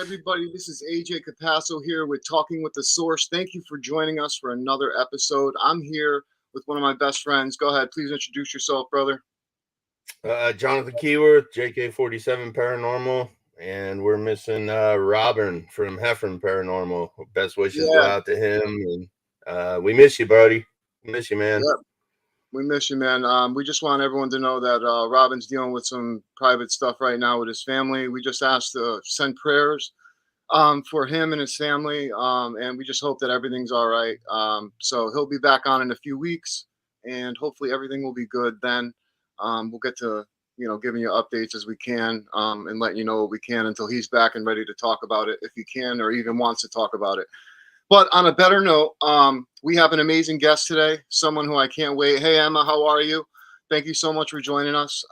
everybody? This is AJ Capasso here with Talking with the Source. Thank you for joining us for another episode. I'm here with one of my best friends. Go ahead, please introduce yourself, brother. Jonathan Keyworth, JK47 Paranormal, and we're missing Robin from Heffron Paranormal. Best wishes go out to him, and we miss you, buddy. Miss you, man. Yep. We miss you, man. We just want everyone to know that Robin's dealing with some private stuff right now with his family. We just asked to send prayers for him and his family, and we just hope that everything's all right. So he'll be back on in a few weeks, and hopefully everything will be good then. We'll get to giving you updates as we can, and letting you know what we can until he's back and ready to talk about it, if he can or even wants to talk about it. But on a better note, we have an amazing guest today, someone who I can't wait. Hey, Emma, how are you? Thank you so much for joining us.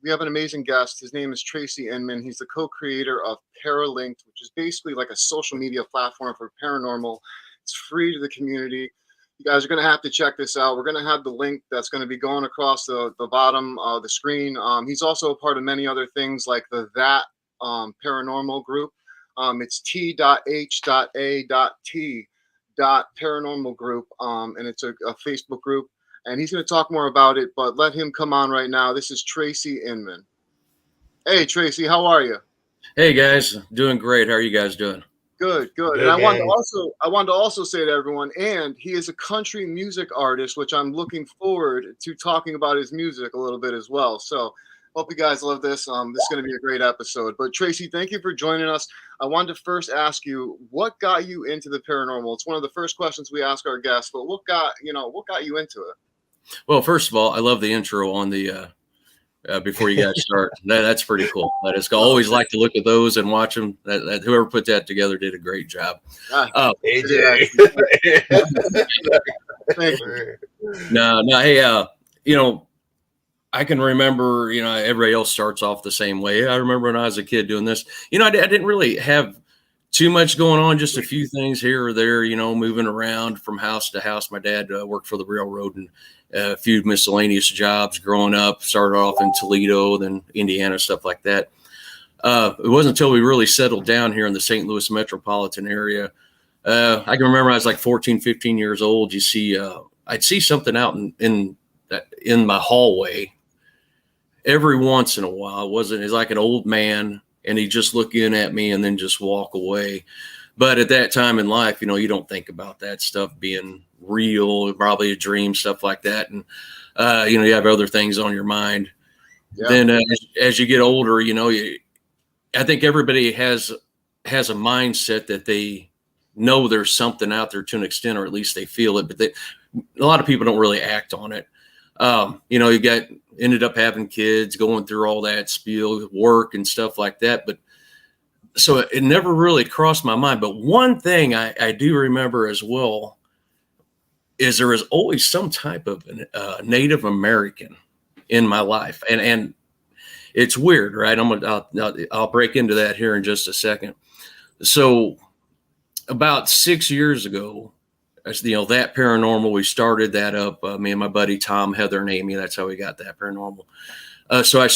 We have an amazing guest. His name is Tracy Inman. He's the co-creator of Paralinked, which is basically like a social media platform for paranormal. It's free to the community. You guys are going to have to check this out. We're going to have the link that's going to be going across the bottom of the screen. He's also a part of many other things like the paranormal group. It's T.H.A.T. Paranormal group, and it's a Facebook group, and he's going to talk more about it, but let him come on right now. This is Tracy Inman. Hey, Tracy, how are you? Hey, guys. Doing great. How are you guys doing? Good. And I wanted to also say to everyone, and he is a country music artist, which I'm looking forward to talking about his music a little bit as well. So hope you guys love this. This is going to be a great episode. But Tracy, thank you for joining us. I wanted to first ask you, what got you into the paranormal? It's one of the first questions we ask our guests, but what got you into it? Well, first of all, I love the intro on the before you guys start. That's pretty cool. I just always like to look at those and watch them. That whoever put that together did a great job. AJ. Thank you. No, hey, I can remember, everybody else starts off the same way. I remember when I was a kid doing this. I didn't really have too much going on, just a few things here or there, moving around from house to house. My dad worked for the railroad and a few miscellaneous jobs growing up. Started off in Toledo, then Indiana, stuff like that. It wasn't until we really settled down here in the St. Louis metropolitan area. I can remember I was like 14, 15 years old. I'd see something out in my hallway. Every once in a while, it's like an old man, and he'd just look in at me and then just walk away. But at that time in life, you don't think about that stuff being real, probably a dream, stuff like that. And, you have other things on your mind. Yeah. Then as you get older, I think everybody has a mindset that they know there's something out there to an extent, or at least they feel it, but a lot of people don't really act on it. You ended up having kids, going through all that spiel, work and stuff like that. But so it never really crossed my mind. But one thing I do remember as well is there was always some type of Native American in my life. And it's weird, right? I'll break into that here in just a second. So about 6 years ago, that paranormal, we started that up. Me and my buddy Tom, Heather, and Amy. That's how we got that paranormal. So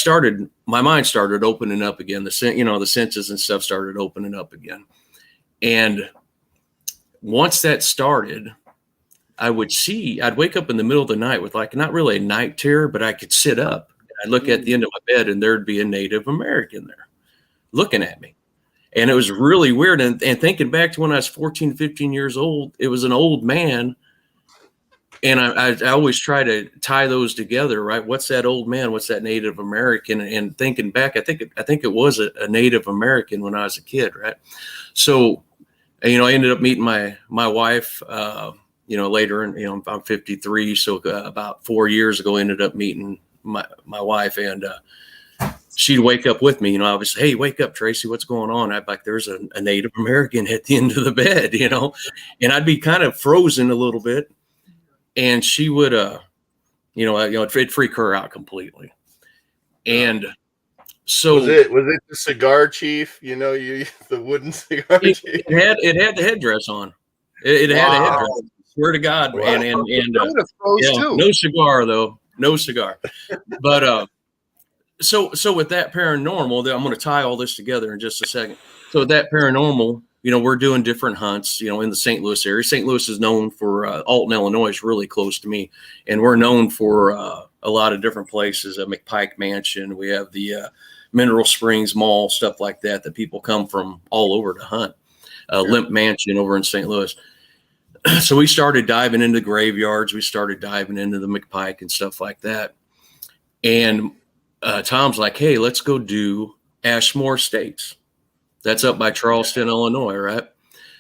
my mind started opening up again. The senses and stuff started opening up again. And once that started, I'd wake up in the middle of the night with like, not really a night terror, but I could sit up. I'd look at the end of my bed and there'd be a Native American there looking at me. And it was really weird. And thinking back to when I was 14, 15 years old, it was an old man. And I always try to tie those together, right? What's that old man? What's that Native American? And thinking back, I think it was a Native American when I was a kid, right? So, I ended up meeting my wife, later, and I'm 53. So about 4 years ago, I ended up meeting my wife, and she'd wake up with me, I was, hey, wake up, Tracy, what's going on? I'd be like, there's a Native American at the end of the bed, and I'd be kind of frozen a little bit. And she would, it'd freak her out completely. And so was it the cigar chief? The wooden cigar chief. It had the headdress on. It had a headdress. Swear to God, wow. and too. No cigar though, no cigar. But So with that paranormal, I'm going to tie all this together in just a second. So with that paranormal, we're doing different hunts, in the St. Louis area. St. Louis is known for Alton, Illinois is really close to me. And we're known for a lot of different places, McPike Mansion. We have the Mineral Springs Mall, stuff like that people come from all over to hunt. Limp Mansion over in St. Louis. So we started diving into graveyards. We started diving into the McPike and stuff like that. And Tom's like, hey, let's go do Ashmore Estates. That's up by Charleston, Illinois, right?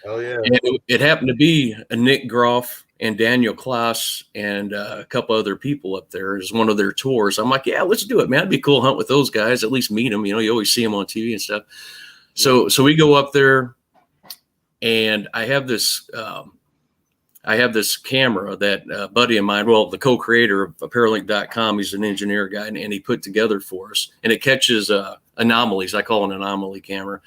Oh, yeah. And it happened to be Nick Groff and Daniel Klaas and a couple other people up there. It was one of their tours. I'm like, yeah, let's do it, man. It'd be cool to hunt with those guys, at least meet them. You always see them on TV and stuff. So we go up there, and I have this camera that a buddy of mine, the co-creator of Paralink.com, he's an engineer guy, and he put together for us. And it catches anomalies. I call it an anomaly camera.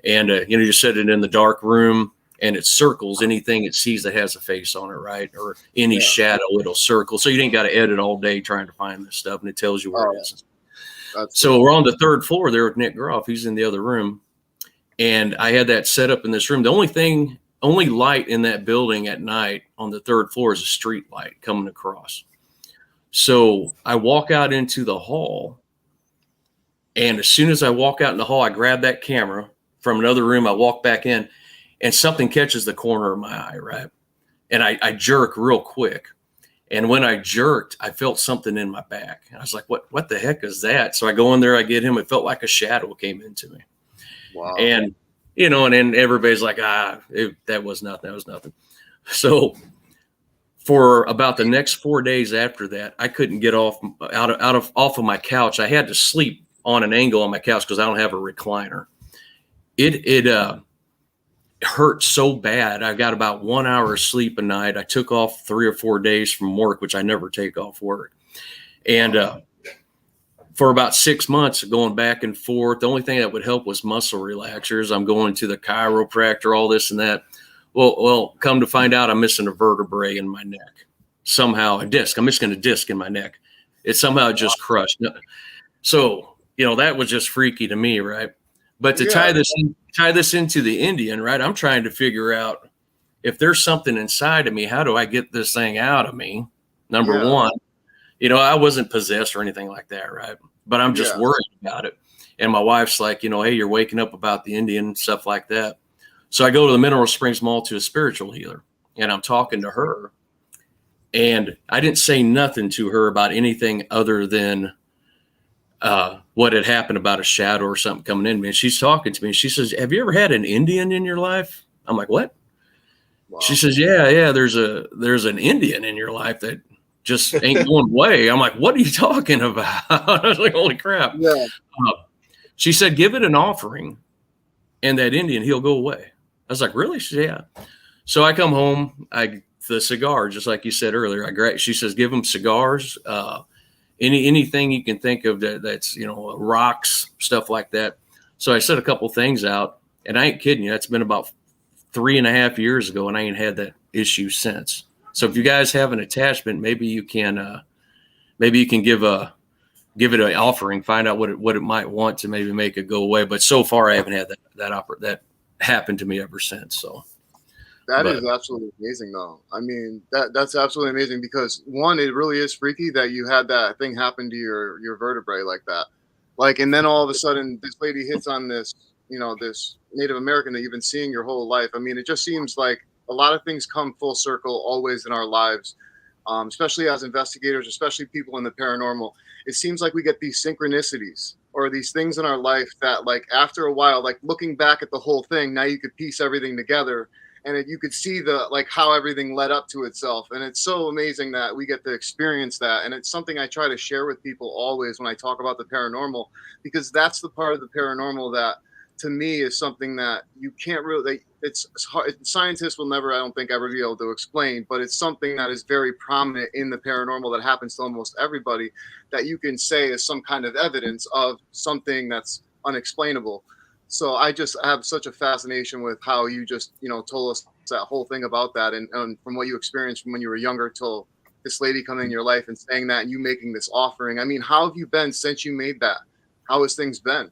And, you set it in the dark room, and it circles anything it sees that has a face on it, right? Or any shadow, it'll circle. So you ain't got to edit all day trying to find this stuff, and it tells you where it is. So we're on the third floor there with Nick Groff. He's in the other room. And I had that set up in this room. The only light in that building at night on the third floor is a street light coming across. So I walk out into the hall, and as soon as I walk out in the hall, I grab that camera from another room. I walk back in, and something catches the corner of my eye, right? And I jerk real quick. And when I jerked, I felt something in my back. And I was like, what the heck is that? So I go in there, I get him. It felt like a shadow came into me. Wow. And and then everybody's like, that was nothing. That was nothing. So for about the next 4 days after that, I couldn't get off of my couch. I had to sleep on an angle on my couch because I don't have a recliner. It hurt so bad. I got about 1 hour of sleep a night. I took off 3 or 4 days from work, which I never take off work. And for about 6 months, going back and forth, the only thing that would help was muscle relaxers. I'm going to the chiropractor, all this and that. Well, come to find out, I'm missing a vertebrae in my neck. Somehow a disc. I'm missing a disc in my neck. It somehow just crushed. So, that was just freaky to me, right? But to tie this into the Indian, right? I'm trying to figure out if there's something inside of me, how do I get this thing out of me? Number one. I wasn't possessed or anything like that, right? But I'm just worried about it. And my wife's like, hey, you're waking up about the Indian, stuff like that. So I go to the Mineral Springs Mall to a spiritual healer, and I'm talking to her. And I didn't say nothing to her about anything other than what had happened about a shadow or something coming in me. And she's talking to me, and she says, have you ever had an Indian in your life? I'm like, what? Wow. She says, yeah, there's an Indian in your life that just ain't going away. I'm like, what are you talking about? I was like, holy crap. Yeah. She said, give it an offering, and that Indian, he'll go away. I was like, really? She said, yeah. So I come home, the cigar, just like you said earlier. She says, give them cigars, anything you can think of that's rocks, stuff like that. So I set a couple things out, and I ain't kidding you. That's been about 3.5 years ago, and I ain't had that issue since. So if you guys have an attachment, maybe you can give it an offering, find out what it might want to maybe make it go away. But so far, I haven't had that happened to me ever since. So that is absolutely amazing, though. I mean, that's absolutely amazing because one, it really is freaky that you had that thing happen to your vertebrae like that. Like, and then all of a sudden, this lady hits on this, this Native American that you've been seeing your whole life. I mean, it just seems like a lot of things come full circle always in our lives, especially as investigators, especially people in the paranormal. It seems like we get these synchronicities or these things in our life that, like, after a while, like looking back at the whole thing, now you could piece everything together, and you could see how everything led up to itself. And it's so amazing that we get to experience that. And it's something I try to share with people always when I talk about the paranormal, because that's the part of the paranormal that, to me, is something that you can't really, it's hard. Scientists will never, I don't think, ever be able to explain, but it's something that is very prominent in the paranormal that happens to almost everybody, that you can say is some kind of evidence of something that's unexplainable. So I just have such a fascination with how you just, told us that whole thing about that. And from what you experienced from when you were younger till this lady coming in your life and saying that, and you making this offering. I mean, how have you been since you made that? how has things been?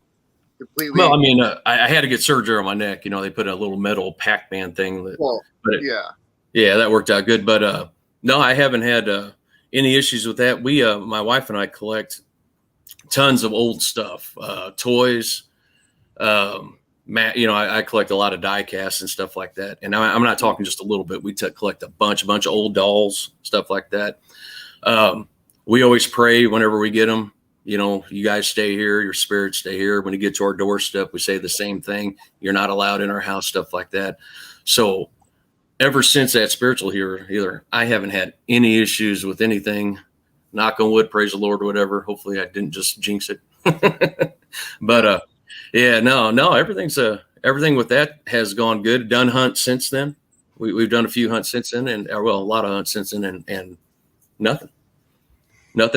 Completely. Well, I mean, I had to get surgery on my neck. They put a little metal Pac-Man thing. Yeah, that worked out good. But no, I haven't had any issues with that. My wife and I collect tons of old stuff, toys. I collect a lot of die casts and stuff like that. And I'm not talking just a little bit. We collect a bunch of old dolls, stuff like that. We always pray whenever we get them. You guys stay here, your spirits stay here. When you get to our doorstep, we say the same thing. You're not allowed in our house, stuff like that. So ever since that spiritual here, either I haven't had any issues with anything. Knock on wood, praise the Lord, or whatever. Hopefully I didn't just jinx it. But yeah, no, everything with that has gone good. Done hunts since then. We've done a few hunts since then, and a lot of hunts since then, and nothing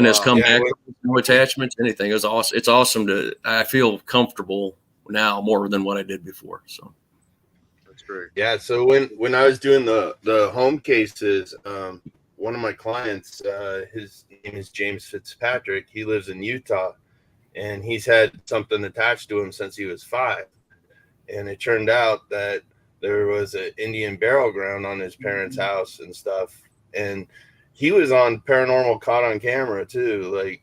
has come back. No attachments, anything. It was awesome. It's awesome I feel comfortable now more than what I did before. So that's great. Yeah. So when I was doing the home cases, one of my clients, his name is James Fitzpatrick. He lives in Utah, and he's had something attached to him since he was 5. And it turned out that there was an Indian burial ground on his parents' house and stuff. And he was on paranormal caught on camera too. Like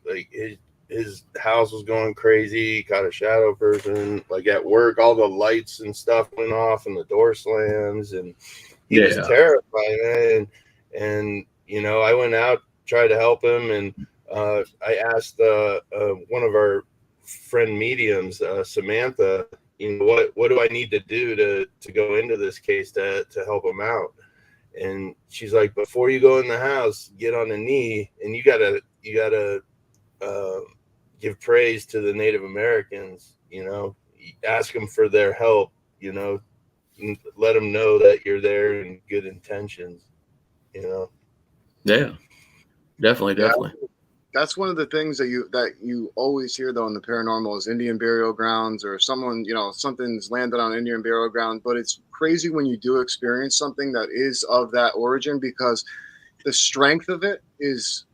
his house was going crazy. He caught a shadow person. Like at work, all the lights and stuff went off and the door slams, and he was terrified, man. And I went out, tried to help him, and I asked one of our friend mediums, Samantha, what do I need to do to go into this case to help him out? And she's like, before you go in the house, get on a knee, and you gotta give praise to the Native Americans. Ask them for their help. Let them know that you're there in good intentions. Yeah, definitely. That's one of the things that you always hear though in the paranormal is Indian burial grounds, or someone, something's landed on Indian burial ground. But it's crazy when you do experience something that is of that origin, because the strength of it is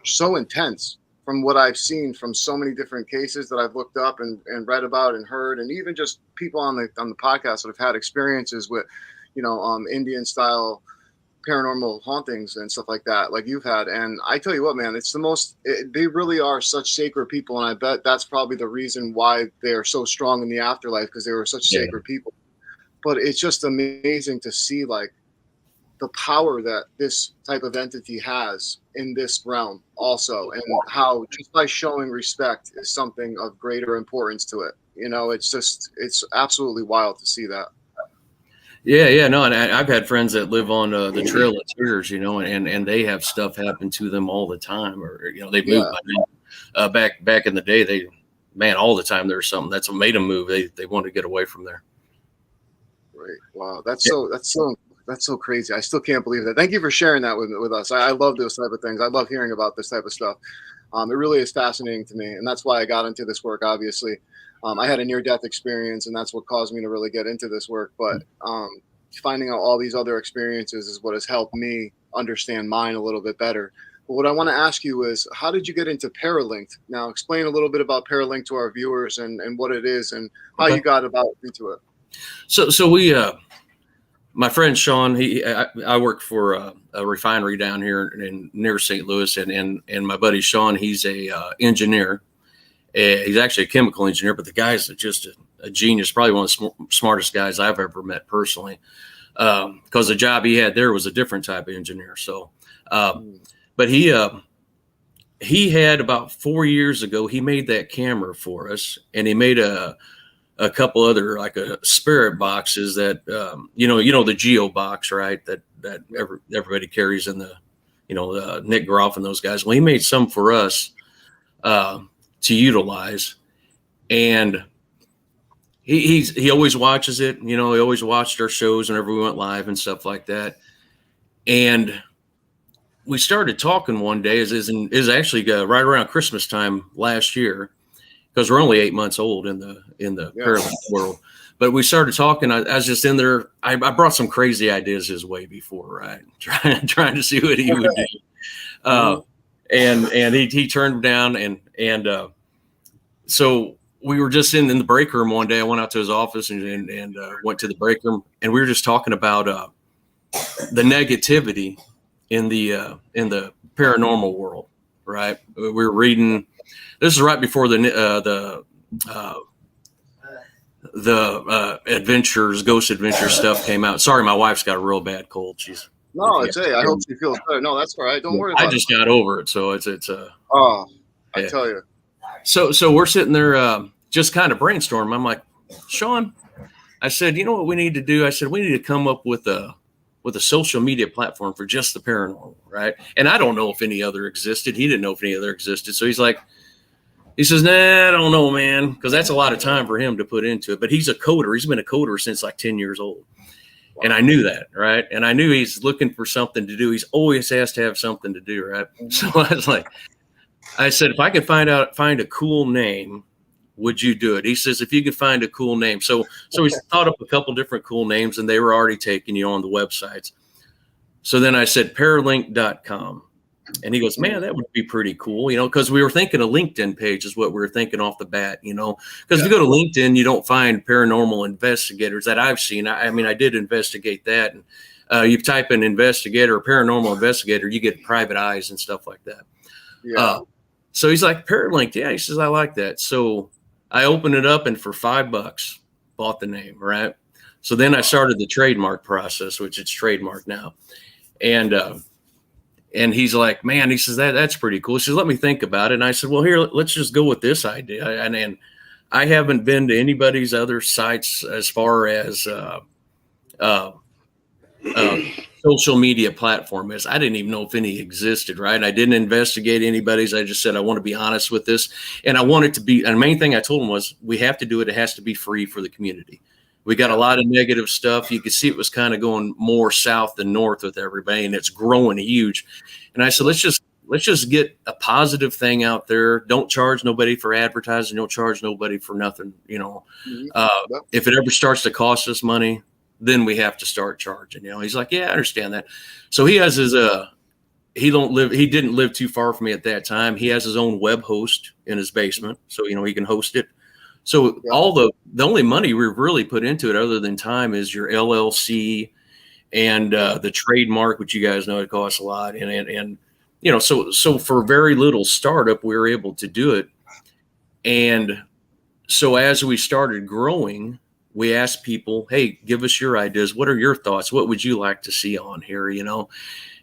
so intense from what I've seen from so many different cases that I've looked up and read about and heard, and even just people on the podcast that have had experiences with, Indian style paranormal hauntings and stuff like that, like you've had. And I tell you what, man, it's they really are such sacred people. And I bet that's probably the reason why they're so strong in the afterlife, because they were such sacred people. But it's just amazing to see like the power that this type of entity has in this realm also, and how just by showing respect is something of greater importance to it. It's absolutely wild to see that. Yeah, no, and I've had friends that live on the Trail of Tears, and they have stuff happen to them all the time, or they've moved by now. Back in the day, all the time there was something that's made them move. They want to get away from there. Right. Wow, that's so crazy. I still can't believe that. Thank you for sharing that with us. I love those type of things. I love hearing about this type of stuff. It really is fascinating to me, and that's why I got into this work. Obviously. I had a near-death experience, and that's what caused me to really get into this work. But finding out all these other experiences is what has helped me understand mine a little bit better. But what I want to ask you is, how did you get into Paralinked? Now, explain a little bit about Paralinked to our viewers and what it is and how you got into it. So we, my friend Sean, I work for a refinery down here near St. Louis, and my buddy Sean, he's a engineer. He's actually a chemical engineer, but the guy's just a genius, probably one of the smartest guys I've ever met personally, because the job he had there was a different type of engineer. So, but he had about 4 years ago, he made that camera for us, and he made a couple other like spirit boxes that, the Geo box, right? That everybody carries in the, Nick Groff and those guys. Well, he made some for us, to utilize, and he always watches it. He always watched our shows whenever we went live and stuff like that. And we started talking one day, is actually right around Christmas time last year, because we're only 8 months old in the paranormal world. But we started talking. I was just in there. I brought some crazy ideas his way before, right? Trying to see what he would do. And he turned them down, and so we were just in the break room one day. I went out to his office and went to the break room, and we were just talking about the negativity in the paranormal world. Right, we were reading. This is right before the ghost adventures stuff came out. Sorry, my wife's got a real bad cold. I hope she feels better. No, that's all right. Don't worry about it. I just got over it, so it's I tell you. So we're sitting there just kind of brainstorming. I'm like, Sean, I said, you know what we need to do? I said, we need to come up with a social media platform for just the paranormal, right? And I don't know if any other existed. He didn't know if any other existed. So he says, nah, I don't know, man, because that's a lot of time for him to put into it. But he's a coder. He's been a coder since like 10 years old. Wow. And I knew that, right? And I knew he's looking for something to do. He's always has to have something to do, right? So I said, if I could find a cool name, would you do it? He says, if you could find a cool name. So he thought up a couple different cool names, and they were already taken, on the websites. So then I said, paralink.com. And he goes, man, that would be pretty cool, because we were thinking a LinkedIn page is what we were thinking off the bat, because if you go to LinkedIn, you don't find paranormal investigators that I've seen. I mean, I did investigate that. And you type in investigator or paranormal investigator, you get private eyes and stuff like that. Yeah. So he's like, Paralink. Yeah. He says, I like that. So I opened it up and for $5 bought the name. Right. So then I started the trademark process, which it's trademarked now. And he's like, man, he says, that's pretty cool. He says, let me think about it. And I said, well, here, let's just go with this idea. And I haven't been to anybody's other sites as far as social media platform is. I didn't even know if any existed, right? I didn't investigate anybody's. I just said, I want to be honest with this. And I want it to be, and the main thing I told him was, we have to do it. It has to be free for the community. We got a lot of negative stuff. You could see it was kind of going more south than north with everybody, and it's growing huge. And I said, let's just get a positive thing out there. Don't charge nobody for advertising. Don't charge nobody for nothing. If it ever starts to cost us money, then we have to start charging. He's like, yeah, I understand that. So he has his he didn't live too far from me at that time. He has his own web host in his basement, so he can host it. So all the only money we've really put into it, other than time, is your LLC and the trademark, which you guys know it costs a lot. And so for very little startup, we were able to do it. And so as we started growing, we asked people, hey, give us your ideas. What are your thoughts? What would you like to see on here?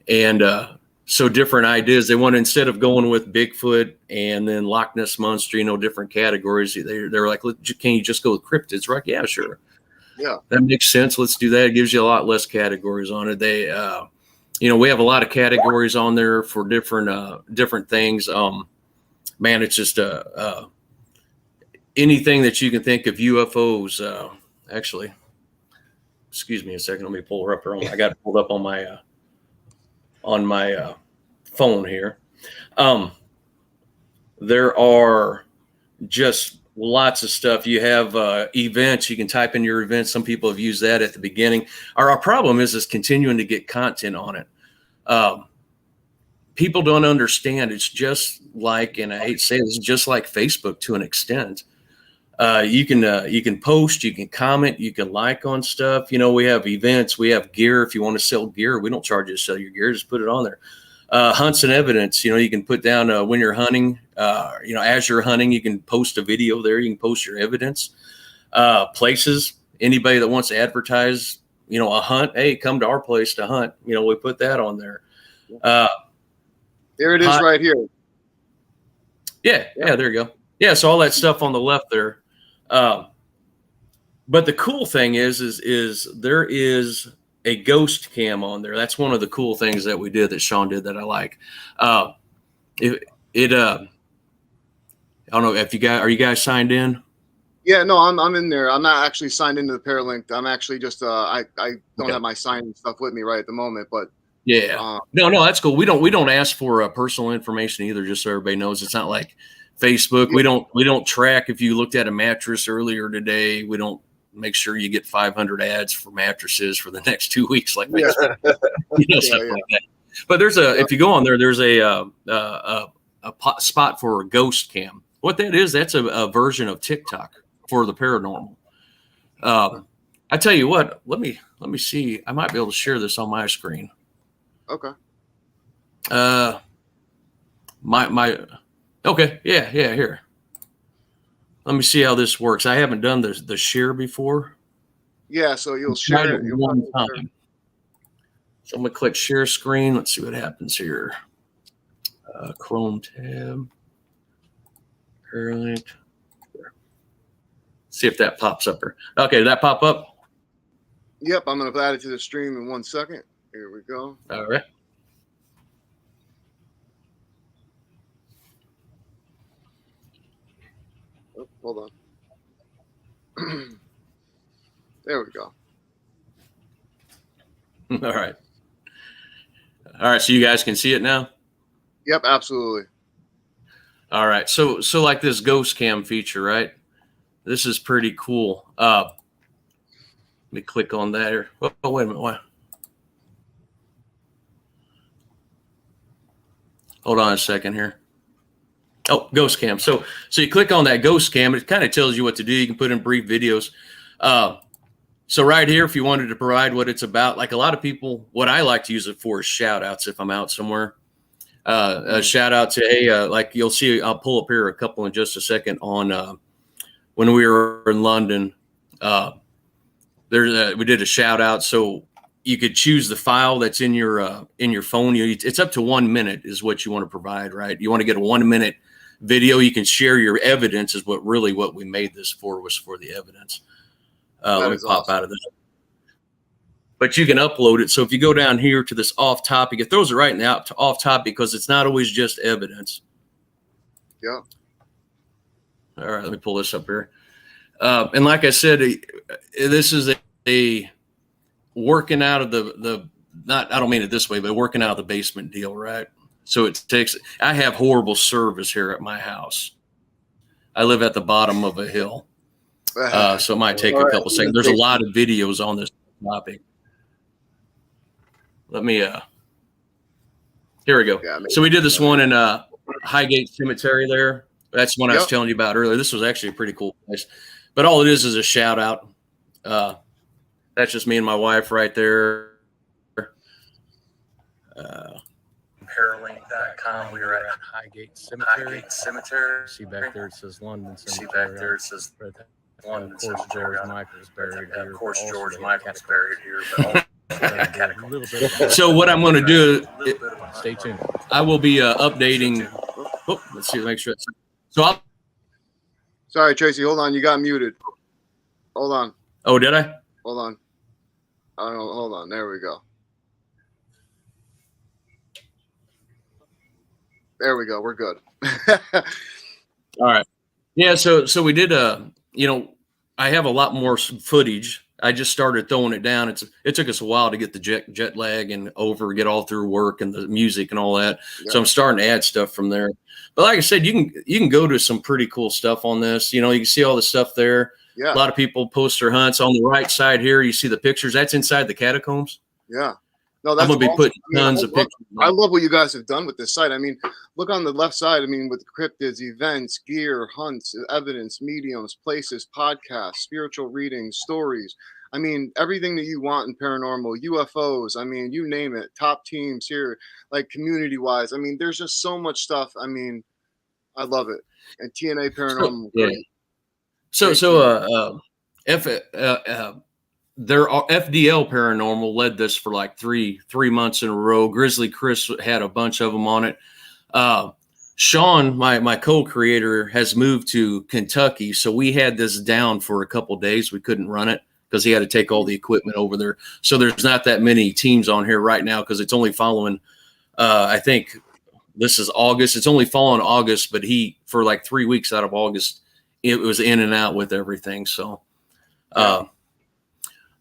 And so different ideas. They want, instead of going with Bigfoot and then Loch Ness Monster, different categories, they're like, can you just go with cryptids? Right? Yeah, sure. Yeah, that makes sense. Let's do that. It gives you a lot less categories on it. They, we have a lot of categories on there for different things. Man, it's just anything that you can think of. UFOs. Actually, excuse me a second. Let me pull her up here. I got it pulled up on my phone here. There are just lots of stuff. You have events. You can type in your events. Some people have used that at the beginning. Our problem is continuing to get content on it. People don't understand. It's just like, and I hate to say this, just like Facebook to an extent. You can post, you can comment, you can like on stuff. We have events, we have gear. If you want to sell gear, we don't charge you to sell your gear. Just put it on there. Hunts and evidence. You can put down when you're hunting. As you're hunting, you can post a video there. You can post your evidence. Places. Anybody that wants to advertise, a hunt. Hey, come to our place to hunt. We put that on there. There it is, right here. Yeah. There you go. Yeah. So all that stuff on the left there. But the cool thing is there is a ghost cam on there. That's one of the cool things that we did, that Sean did, that I like. I don't know if are you guys signed in? Yeah, no, I'm in there. I'm not actually signed into the Paralink. I'm actually just I don't have my sign stuff with me right at the moment, but yeah. No, that's cool. We don't ask for personal information either, just so everybody knows. It's not like Facebook. Yeah. We don't track if you looked at a mattress earlier today. We don't make sure you get 500 ads for mattresses for the next 2 weeks, like Facebook. Stuff like that. But if you go on there, there's a spot for a ghost cam. what that is, that's a version of TikTok for the paranormal. I tell you what, let me see. I might be able to share this on my screen. Okay. Okay, yeah, here. Let me see how this works. I haven't done the share before. Yeah, so you'll share it one time. So I'm gonna click share screen. Let's see what happens here. Chrome tab. Perlink. See if that pops up here. Okay, did that pop up? Yep, I'm gonna add it to the stream in 1 second. Here we go. All right. Oh, hold on. There we go. All right. All right, so you guys can see it now? Yep, absolutely. All right. So like this ghost cam feature, right? This is pretty cool. Let me click on that here. Oh, wait a minute. What? Hold on a second here. Oh, ghost cam. So you click on that ghost cam. It kind of tells you what to do. You can put in brief videos. So right here, if you wanted to provide what it's about, like a lot of people, what I like to use it for is shout outs if I'm out somewhere. A shout out to, hey, like you'll see, I'll pull up here a couple in just a second on when we were in London. We did a shout out. So you could choose the file that's in your phone. It's up to 1 minute is what you want to provide, right? You want to get a 1 minute video. You can share your evidence is what we made this for, was for the evidence. Let me pop out of this. But you can upload it. So if you go down here to this off topic, it throws it right now to off topic because it's not always just evidence. Yeah. All right, let me pull this up here. And like I said, this is a working out of the not, I don't mean it this way, but working out of the basement deal, right? So I have horrible service here at my house. I live at the bottom of a hill. So it might take a couple seconds. There's a lot of videos on this topic. Let me, here we go. Yeah, so we did this one in Highgate Cemetery there. That's the one I was telling you about earlier. This was actually a pretty cool place. But all it is a shout out. That's just me and my wife right there. Paralink.com. We were at Highgate Cemetery. See back there it says London Cemetery. See back there it says London. Of course, George Michael's buried here. Of course, George Michael's buried here. But so what I'm going to do, stay tuned. I will be updating. Oh, let's see, make sure. So sorry, Tracy, hold on. You got muted. Hold on. Oh, did I? Hold on. Hold on. There we go. There we go. We're good. All right. Yeah. So we did I have a lot more footage. I just started throwing it down. It took us a while to get the jet lag and get all through work and the music and all that. Yeah. So I'm starting to add stuff from there. But like I said, you can go to some pretty cool stuff on this. You can see all the stuff there. Yeah. A lot of people post their hunts. On the right side here, you see the pictures. That's inside the catacombs. Yeah. No, that's I'm gonna be putting tons of pictures. I love what you guys have done with this site. I mean, look on the left side. I mean, with cryptids, events, gear, hunts, evidence, mediums, places, podcasts, spiritual readings, stories. I mean, everything that you want in paranormal, UFOs. I mean, you name it. Top teams here, like community-wise. I mean, there's just so much stuff. I mean, I love it. And TNA Paranormal. Their FDL Paranormal led this for like three months in a row. Grizzly Chris had a bunch of them on it. Sean, my co-creator, has moved to Kentucky, so we had this down for a couple days. We couldn't run it because he had to take all the equipment over there. So there's not that many teams on here right now because it's only following. I think this is August. It's only following August, but for like 3 weeks out of August, it was in and out with everything. So.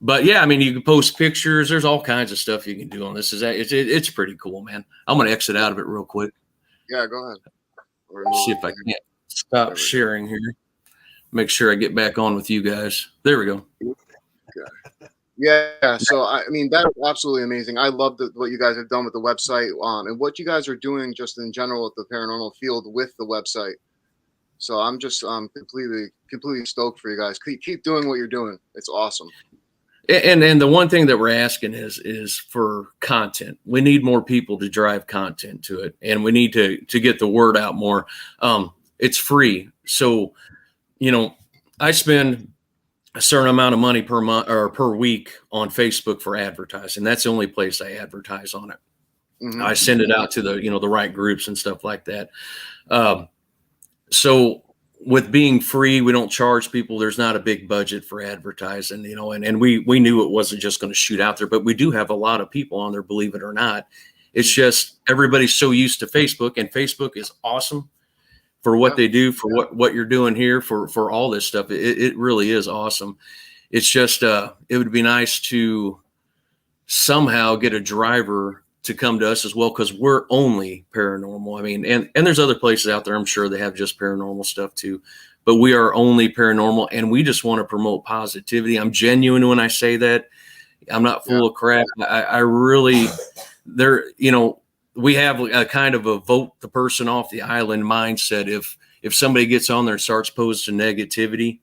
But yeah, I mean, you can post pictures. There's all kinds of stuff you can do on this. It's pretty cool, man. I'm going to exit out of it real quick. Yeah, go ahead. See if I can't stop sharing here. Make sure I get back on with you guys. There we go. Okay. Yeah. So, I mean, that's absolutely amazing. I love what you guys have done with the website and what you guys are doing just in general with the paranormal field with the website. So I'm just completely stoked for you guys. Keep doing what you're doing. It's awesome. And the one thing that we're asking is for content. We need more people to drive content to it, and we need to get the word out more. It's free, so I spend a certain amount of money per month or per week on Facebook for advertising. That's the only place I advertise on it. Mm-hmm. I send it out to the right groups and stuff like that. So with being free, we don't charge people. There's not a big budget for advertising, and we knew it wasn't just going to shoot out there, but we do have a lot of people on there, believe it or not. It's just everybody's so used to Facebook, and Facebook is awesome for what they do, for what you're doing here, for all this stuff. It really is awesome. It's just, it would be nice to somehow get a driver to come to us as well, because we're only paranormal. I mean, and there's other places out there, I'm sure they have just paranormal stuff too, but we are only paranormal, and we just want to promote positivity. I'm genuine when I say that. I'm not full of crap. I really, we have a kind of a vote the person off the island mindset. If somebody gets on there and starts posting negativity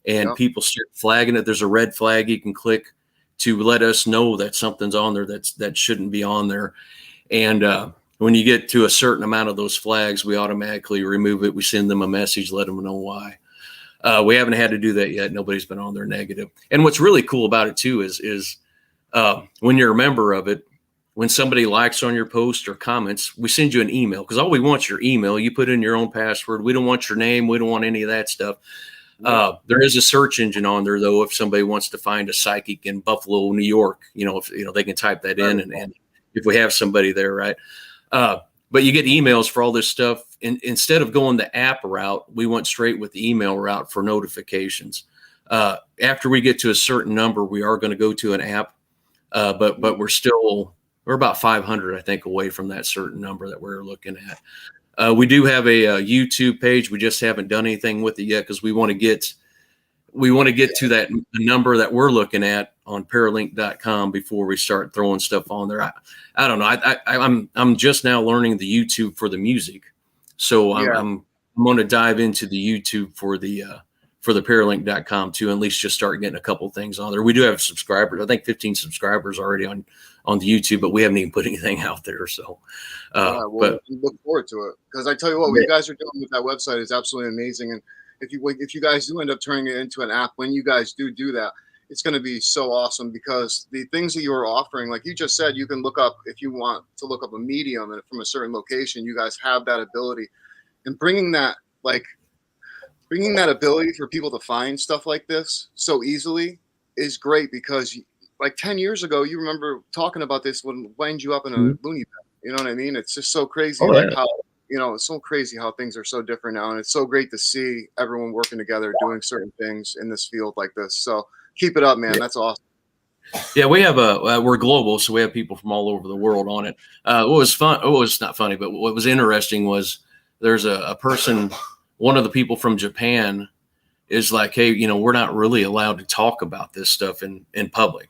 and people start flagging it, there's a red flag you can click to let us know that something's on there that shouldn't be on there. And when you get to a certain amount of those flags, we automatically remove it. We send them a message, let them know why. We haven't had to do that yet. Nobody's been on there negative. And what's really cool about it too is when you're a member of it, when somebody likes on your post or comments, we send you an email, because all we want is your email. You put in your own password. We don't want your name. We don't want any of that stuff. There is a search engine on there, though, if somebody wants to find a psychic in Buffalo, New York, if they can type that in, and if we have somebody there, right? But you get emails for all this stuff. Instead of going the app route, we went straight with the email route for notifications. After we get to a certain number, we are going to go to an app, but we're about 500, I think, away from that certain number that we're looking at. We do have a YouTube page. We just haven't done anything with it yet, because we want to get to that number that we're looking at on paralink.com before we start throwing stuff on there. I don't know. I'm just now learning the YouTube for the music, so I'm going to dive into the YouTube for the paralink.com too, and at least just start getting a couple things on there. We do have subscribers. I think 15 subscribers already on the YouTube, but we haven't even put anything out there. So, but we look forward to it, because I tell you what you guys are doing with that website is absolutely amazing. And if you guys do end up turning it into an app, when you guys do that, it's going to be so awesome, because the things that you are offering, like you just said, you can look up, if you want to look up a medium and from a certain location, you guys have that ability, and bringing that ability for people to find stuff like this so easily is great, because like 10 years ago, you remember talking about this would wind you up in a loony bin. You know what I mean? It's just so crazy, how, it's so crazy how things are so different now. And it's so great to see everyone working together, doing certain things in this field like this. So keep it up, man. That's awesome. Yeah, we have we're global, so we have people from all over the world on it. What was fun? Oh, it's not funny, but what was interesting was there's a person, one of the people from Japan is like, hey, we're not really allowed to talk about this stuff in public,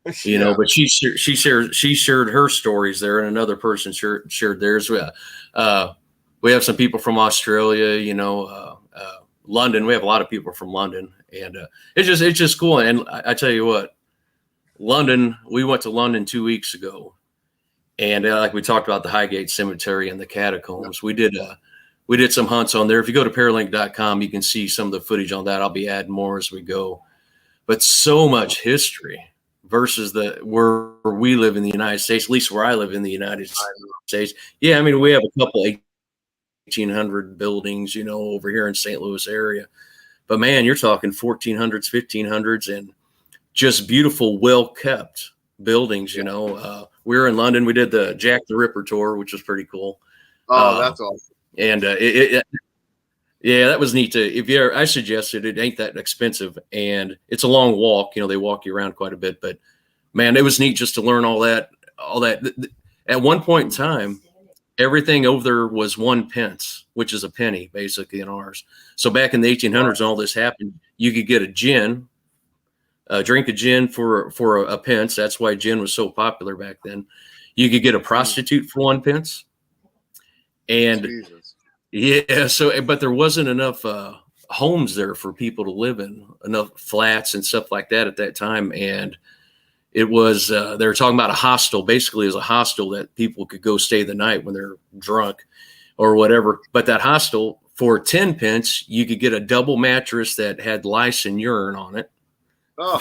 but she shared her stories there, and another person shared theirs. We have some people from Australia, London. We have a lot of people from London, and it's just cool. And I tell you what, London, we went to London 2 weeks ago, and like we talked about the Highgate Cemetery and the catacombs, we did some hunts on there. If you go to paralink.com, you can see some of the footage on that. I'll be adding more as we go. But so much history versus where we live in the United States, at least where I live in the United States. Yeah, I mean, we have a couple 1800 buildings, over here in St. Louis area. But, man, you're talking 1400s, 1500s, and just beautiful, well-kept buildings, We were in London. We did the Jack the Ripper tour, which was pretty cool. Oh, that's awesome. And that was neat I suggested it. Ain't that expensive, and it's a long walk. They walk you around quite a bit, but man, it was neat just to learn all that. At one point in time, everything over there was 1 pence, which is a penny basically in ours. So back in the 1800s, and all this happened, you could get drink a gin for a pence. That's why gin was so popular back then. You could get a prostitute for 1 pence. And Yeah. So, but there wasn't enough homes there for people to live in, enough flats and stuff like that at that time. And it was, they were talking about a hostel, basically as a hostel that people could go stay the night when they're drunk or whatever. But that hostel, for 10 pence, you could get a double mattress that had lice and urine on it. Oh,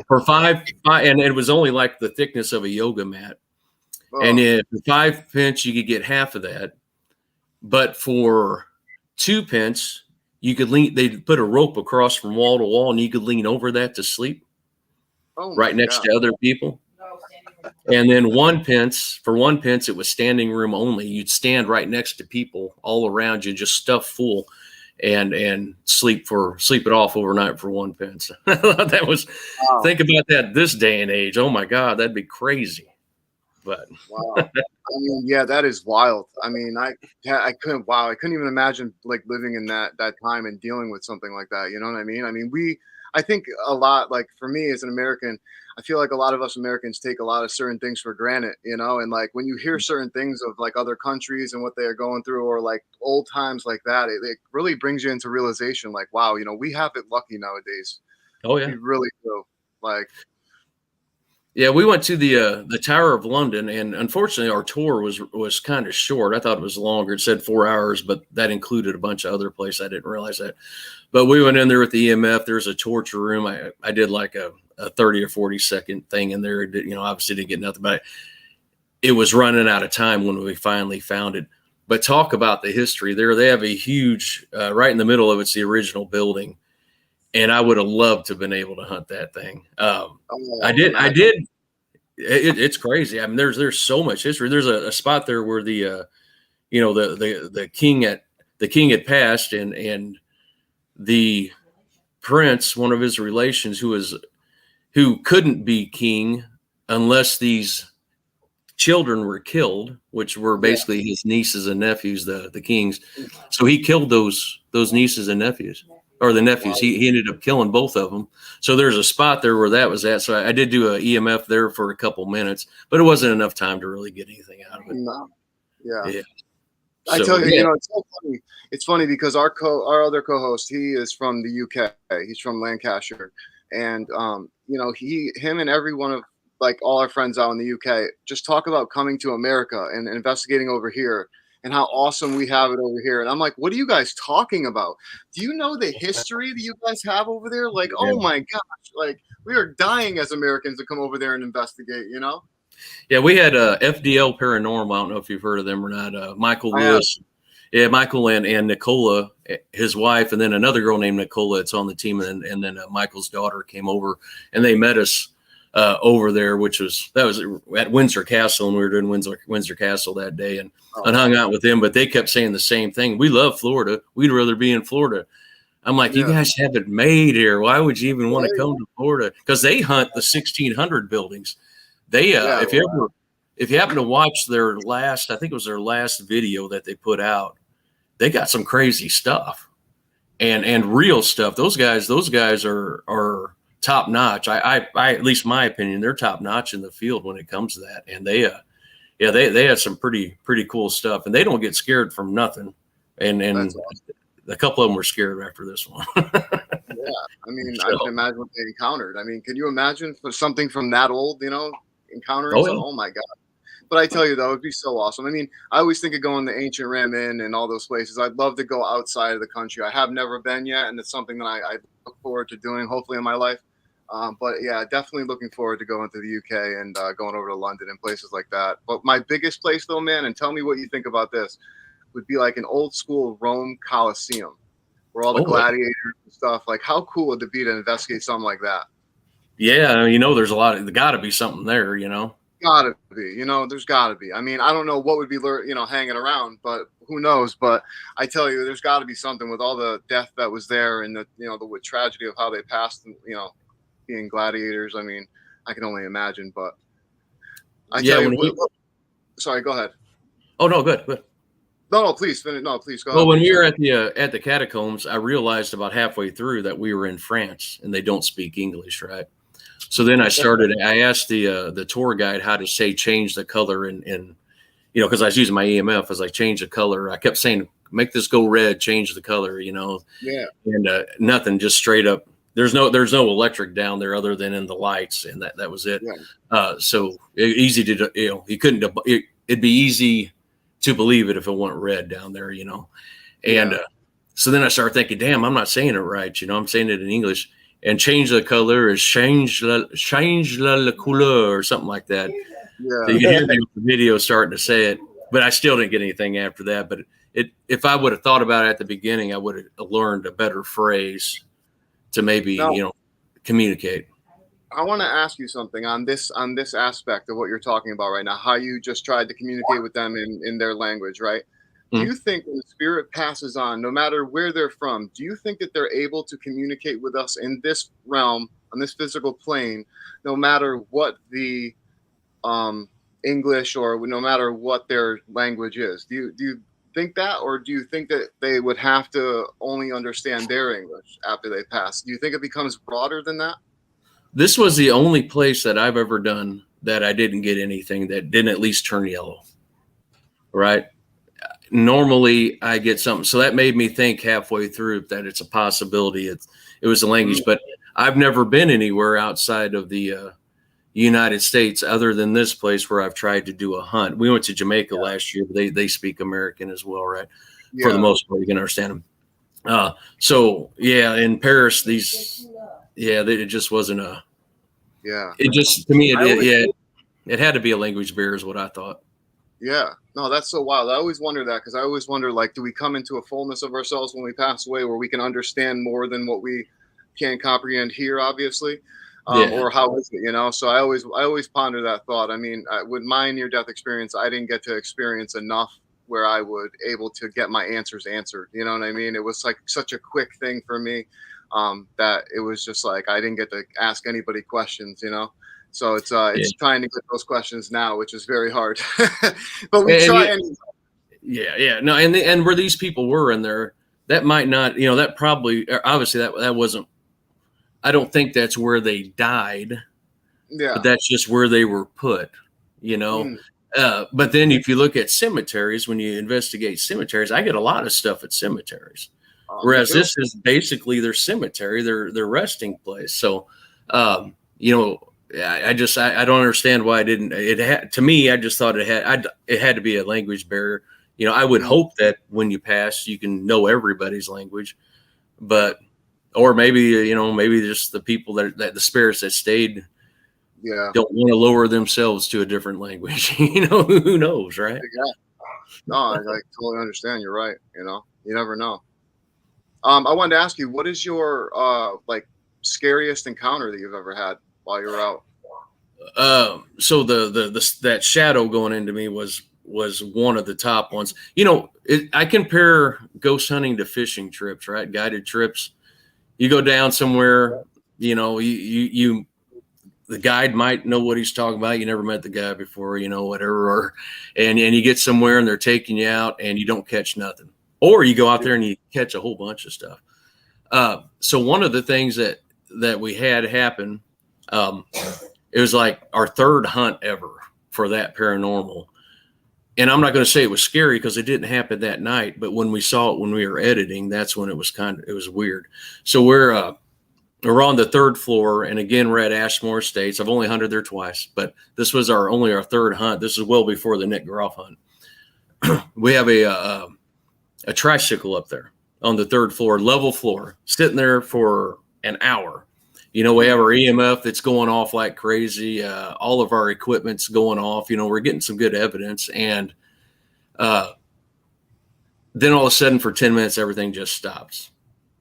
For five, and it was only like the thickness of a yoga mat. And then for 5 pence, you could get half of that. But for 2 pence, you could lean. They put a rope across from wall to wall, and you could lean over that to sleep, right next to other people. And then 1 pence, for 1 pence, it was standing room only. You'd stand right next to people all around you, just stuffed full, and sleep it off overnight for 1 pence. That was, think about that this day and age. Oh my God, that'd be crazy. But wow. I mean, yeah, that is wild. I mean, I couldn't even imagine like living in that time and dealing with something like that. You know what I mean? I mean, I think a lot, like for me as an American, I feel like a lot of us Americans take a lot of certain things for granted, you know, and like when you hear certain things of like other countries and what they are going through, or like old times like that, it really brings you into realization like, wow, you know, we have it lucky nowadays. Oh yeah, we really do. Like, yeah, we went to the Tower of London, and unfortunately, our tour was kind of short. I thought it was longer. It said 4 hours, but that included a bunch of other places. I didn't realize that. But we went in there with the EMF. There's a torture room. I did like a 30 or 40-second thing in there. You know, obviously didn't get nothing, but it was running out of time when we finally found it. But talk about the history there. They have a huge, right in the middle of it's the original building. And I would have loved to have been able to hunt that thing. I did. It's crazy. I mean, there's so much history. There's a spot there where the king had passed, and the prince, one of his relations, who couldn't be king unless these children were killed, which were basically his nieces and nephews, the kings. So he killed those nieces and nephews. Or the nephews. He ended up killing both of them. So there's a spot there where that was at. So I did do a EMF there for a couple minutes, but it wasn't enough time to really get anything out of it. No. Yeah. So, I tell you, you know, it's so funny. It's funny because our other co-host, he is from the UK. He's from Lancashire, and you know, him and every one of like all our friends out in the UK just talk about coming to America and investigating over here, and how awesome we have it over here. And I'm like, what are you guys talking about? Do you know the history that you guys have over there? Like, oh my gosh, like we are dying as Americans to come over there and investigate, you know? Yeah, we had FDL Paranormal. I don't know if you've heard of them or not. Michael Lewis. Yeah, Michael and Nicola, his wife, and then another girl named Nicola. It's on the team. And then Michael's daughter came over, and they met us over there, that was at Windsor Castle, and we were doing Windsor Castle that day, and hung out with them. But they kept saying the same thing: we love Florida. We'd rather be in Florida. I'm like, you guys have it made here. Why would you even want to come to Florida? Because they hunt the 1600 buildings. They if you happen to watch their last, I think it was their last video that they put out, they got some crazy stuff and real stuff. Those guys are top notch. I at least my opinion, they're top notch in the field when it comes to that. And they had some pretty cool stuff, and they don't get scared from nothing. And awesome. A couple of them were scared after this one. Yeah, I mean, I can imagine what they encountered. I mean, can you imagine for something from that old, you know, encountering something? Oh my God. But I tell you though, it'd be so awesome. I mean, I always think of going to Ancient Ram Inn and all those places. I'd love to go outside of the country. I have never been yet, and it's something that I look forward to doing, hopefully in my life. But yeah, definitely looking forward to going to the UK and going over to London and places like that. But my biggest place though, man, and tell me what you think about this, would be like an old school Rome Colosseum where all the gladiators and stuff. Like, how cool would it be to investigate something like that? Yeah, you know, there's got to be something there, you know. Gotta be, you know, there's gotta be. I mean, I don't know what would be, you know, hanging around, but who knows? But I tell you, there's got to be something with all the death that was there, and the, you know, the tragedy of how they passed, you know, being gladiators. I mean, I can only imagine. But I tell you, sorry, go ahead. Oh no, good. No, please finish. No, please go ahead. Well, when we were at the catacombs, I realized about halfway through that we were in France and they don't speak English, right? So then I asked the tour guide how to say change the color and you know, because I was using my EMF as I changed the color. I kept saying make this go red, change the color, Yeah. and nothing, just straight up. There's no electric down there other than in the lights, and that was it. Yeah. So easy to, you couldn't, it'd be easy to believe it if it went red down there, and so then I started thinking, damn, I'm not saying it right, I'm saying it in English. And change the color is change la couleur or something like that. Yeah. So you can hear me with the video starting to say it, but I still didn't get anything after that. But if I would have thought about it at the beginning, I would have learned a better phrase to maybe, communicate. I want to ask you something on this aspect of what you're talking about right now, how you just tried to communicate with them in their language, right? Do you think when the spirit passes on, no matter where they're from, do you think that they're able to communicate with us in this realm, on this physical plane, no matter what the English or no matter what their language is? Do you think that, or do you think that they would have to only understand their English after they pass? Do you think it becomes broader than that? This was the only place that I've ever done that I didn't get anything that didn't at least turn yellow, right? Normally I get something. So that made me think halfway through that it's a possibility. It was the language, but I've never been anywhere outside of the United States other than this place where I've tried to do a hunt. We went to Jamaica last year, but they speak American as well, right? For the most part, you can understand them. So yeah, in Paris, it just wasn't it just, to me, it had to be a language barrier is what I thought. Yeah, no, that's so wild. I always wonder that, because I always wonder, like, do we come into a fullness of ourselves when we pass away where we can understand more than what we can comprehend here, obviously? Or how is it, So I always ponder that thought. I mean, with my near-death experience, I didn't get to experience enough where I would able to get my answers answered. You know what I mean? It was like such a quick thing for me that it was just like I didn't get to ask anybody questions, So it's trying to get those questions now, which is very hard. But we try anyway. Yeah. No, and where these people were in there, that might not, that probably, obviously that wasn't, I don't think that's where they died. Yeah. But that's just where they were put, But then if you look at cemeteries, when you investigate cemeteries, I get a lot of stuff at cemeteries. Whereas this is basically their cemetery, their resting place. So, I don't understand why to me, I just thought it had to be a language barrier. I would hope that when you pass, you can know everybody's language, or maybe, maybe just the people that the spirits that stayed don't want to lower themselves to a different language. Who knows, right? Yeah. No, I totally understand. You're right. You never know. I wanted to ask you, what is your scariest encounter that you've ever had while you were out? So that shadow going into me was one of the top ones. I compare ghost hunting to fishing trips, right? Guided trips. You go down somewhere, you the guide might know what he's talking about. You never met the guy before, whatever, and you get somewhere and they're taking you out and you don't catch nothing. Or you go out there and you catch a whole bunch of stuff. So one of the things that we had happen, it was like our third hunt ever for that paranormal. And I'm not going to say it was scary because it didn't happen that night. But when we saw it, when we were editing, that's when it was weird. So we're on the third floor. And again, we're at Ashmore Estates. I've only hunted there twice, but this was only our third hunt. This is well before the Nick Groff hunt. We have a tricycle up there on the third floor, level floor, sitting there for an hour. We have our EMF that's going off like crazy. All of our equipment's going off. We're getting some good evidence. And then all of a sudden for 10 minutes, everything just stops.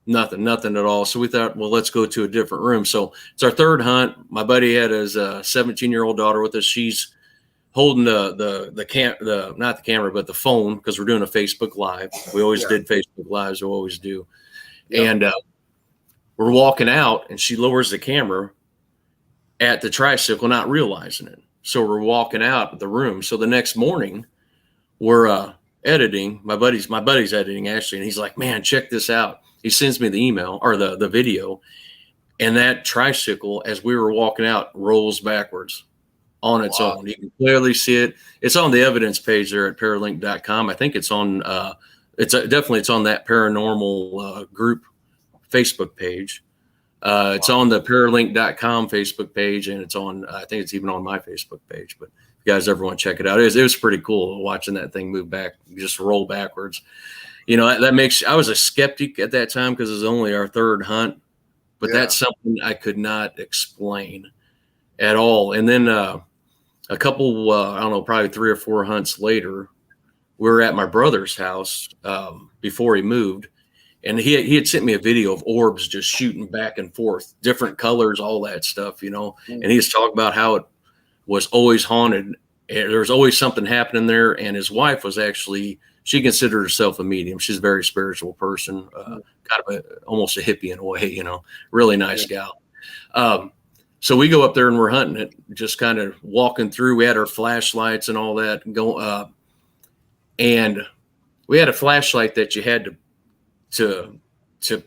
Nothing at all. So we thought, well, let's go to a different room. So it's our third hunt. My buddy had his 17-year-old daughter with us. She's holding not the camera, but the phone, because we're doing a Facebook Live. We always did Facebook Lives. We always do. Yep. And we're walking out and she lowers the camera at the tricycle, not realizing it. So we're walking out of the room. So the next morning we're editing. My buddy's editing actually. And he's like, man, check this out. He sends me the email or the video, and that tricycle, as we were walking out, rolls backwards on its own. You can clearly see it. It's on the evidence page there at paralink.com. I think it's on definitely it's on that paranormal group Facebook page. It's on the paralink.com Facebook page, and it's on, I think it's even on my Facebook page, but if you guys ever want to check it out, it was pretty cool watching that thing move back, just roll backwards. You know, that makes, I was a skeptic at that time because it was only our third hunt, but that's something I could not explain at all. And then a couple, I don't know, probably 3 or 4 hunts later, we were at my brother's house before he moved. And he had sent me a video of orbs just shooting back and forth, different colors, all that stuff, you know. And he was talking about how it was always haunted. And there was always something happening there. And his wife was actually, she considered herself a medium. She's a very spiritual person, kind of almost a hippie in a way, you know, really nice gal. So we go up there and we're hunting it, just kind of walking through. We had our flashlights and all that and we had a flashlight that you had to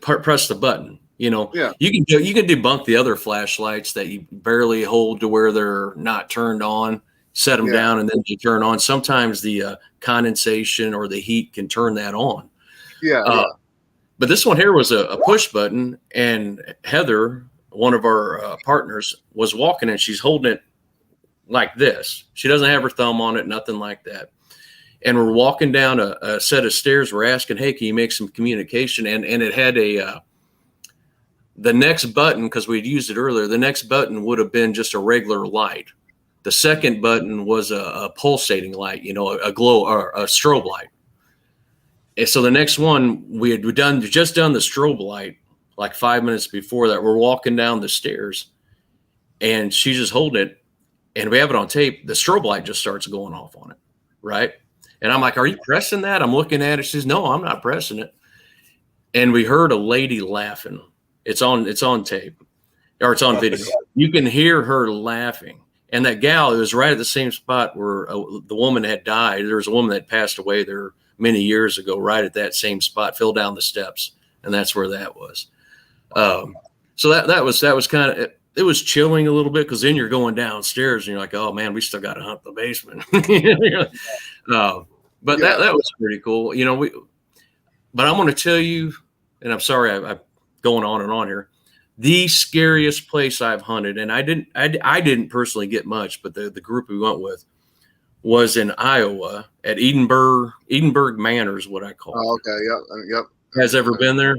press the button, you know. You can debunk the other flashlights that you barely hold to where they're not turned on, set them down, and then you turn on. Sometimes the condensation or the heat can turn that on. But this one here was a push button, and Heather, one of our partners, was walking and she's holding it like this. She doesn't have her thumb on it, nothing like that. And we're walking down a set of stairs. We're asking, hey, can you make some communication? And it had the next button, because we'd used it earlier, the next button would have been just a regular light. The second button was a pulsating light, you know, a glow or a strobe light. And so the next one, we had just done the strobe light like 5 minutes before that. We're walking down the stairs and she's just holding it, and we have it on tape. The strobe light just starts going off on it, right? And I'm like, are you pressing that? I'm looking at it. She says, no, I'm not pressing it. And we heard a lady laughing. It's on tape, or it's on video. You can hear her laughing. And that gal, it was right at the same spot where the woman had died. There was a woman that passed away there many years ago, right at that same spot, fell down the steps. And that's where that was. So that was kind of, it was chilling a little bit, because then you're going downstairs and you're like, oh man, we still got to hunt the basement. But that was pretty cool, you know. But I'm going to tell you, and I'm sorry I'm going on and on here, the scariest place I've hunted, and I didn't personally get much, but the group we went with was in Iowa at Edinburgh Manor is what I call it. Oh, okay, yep. Has ever been there?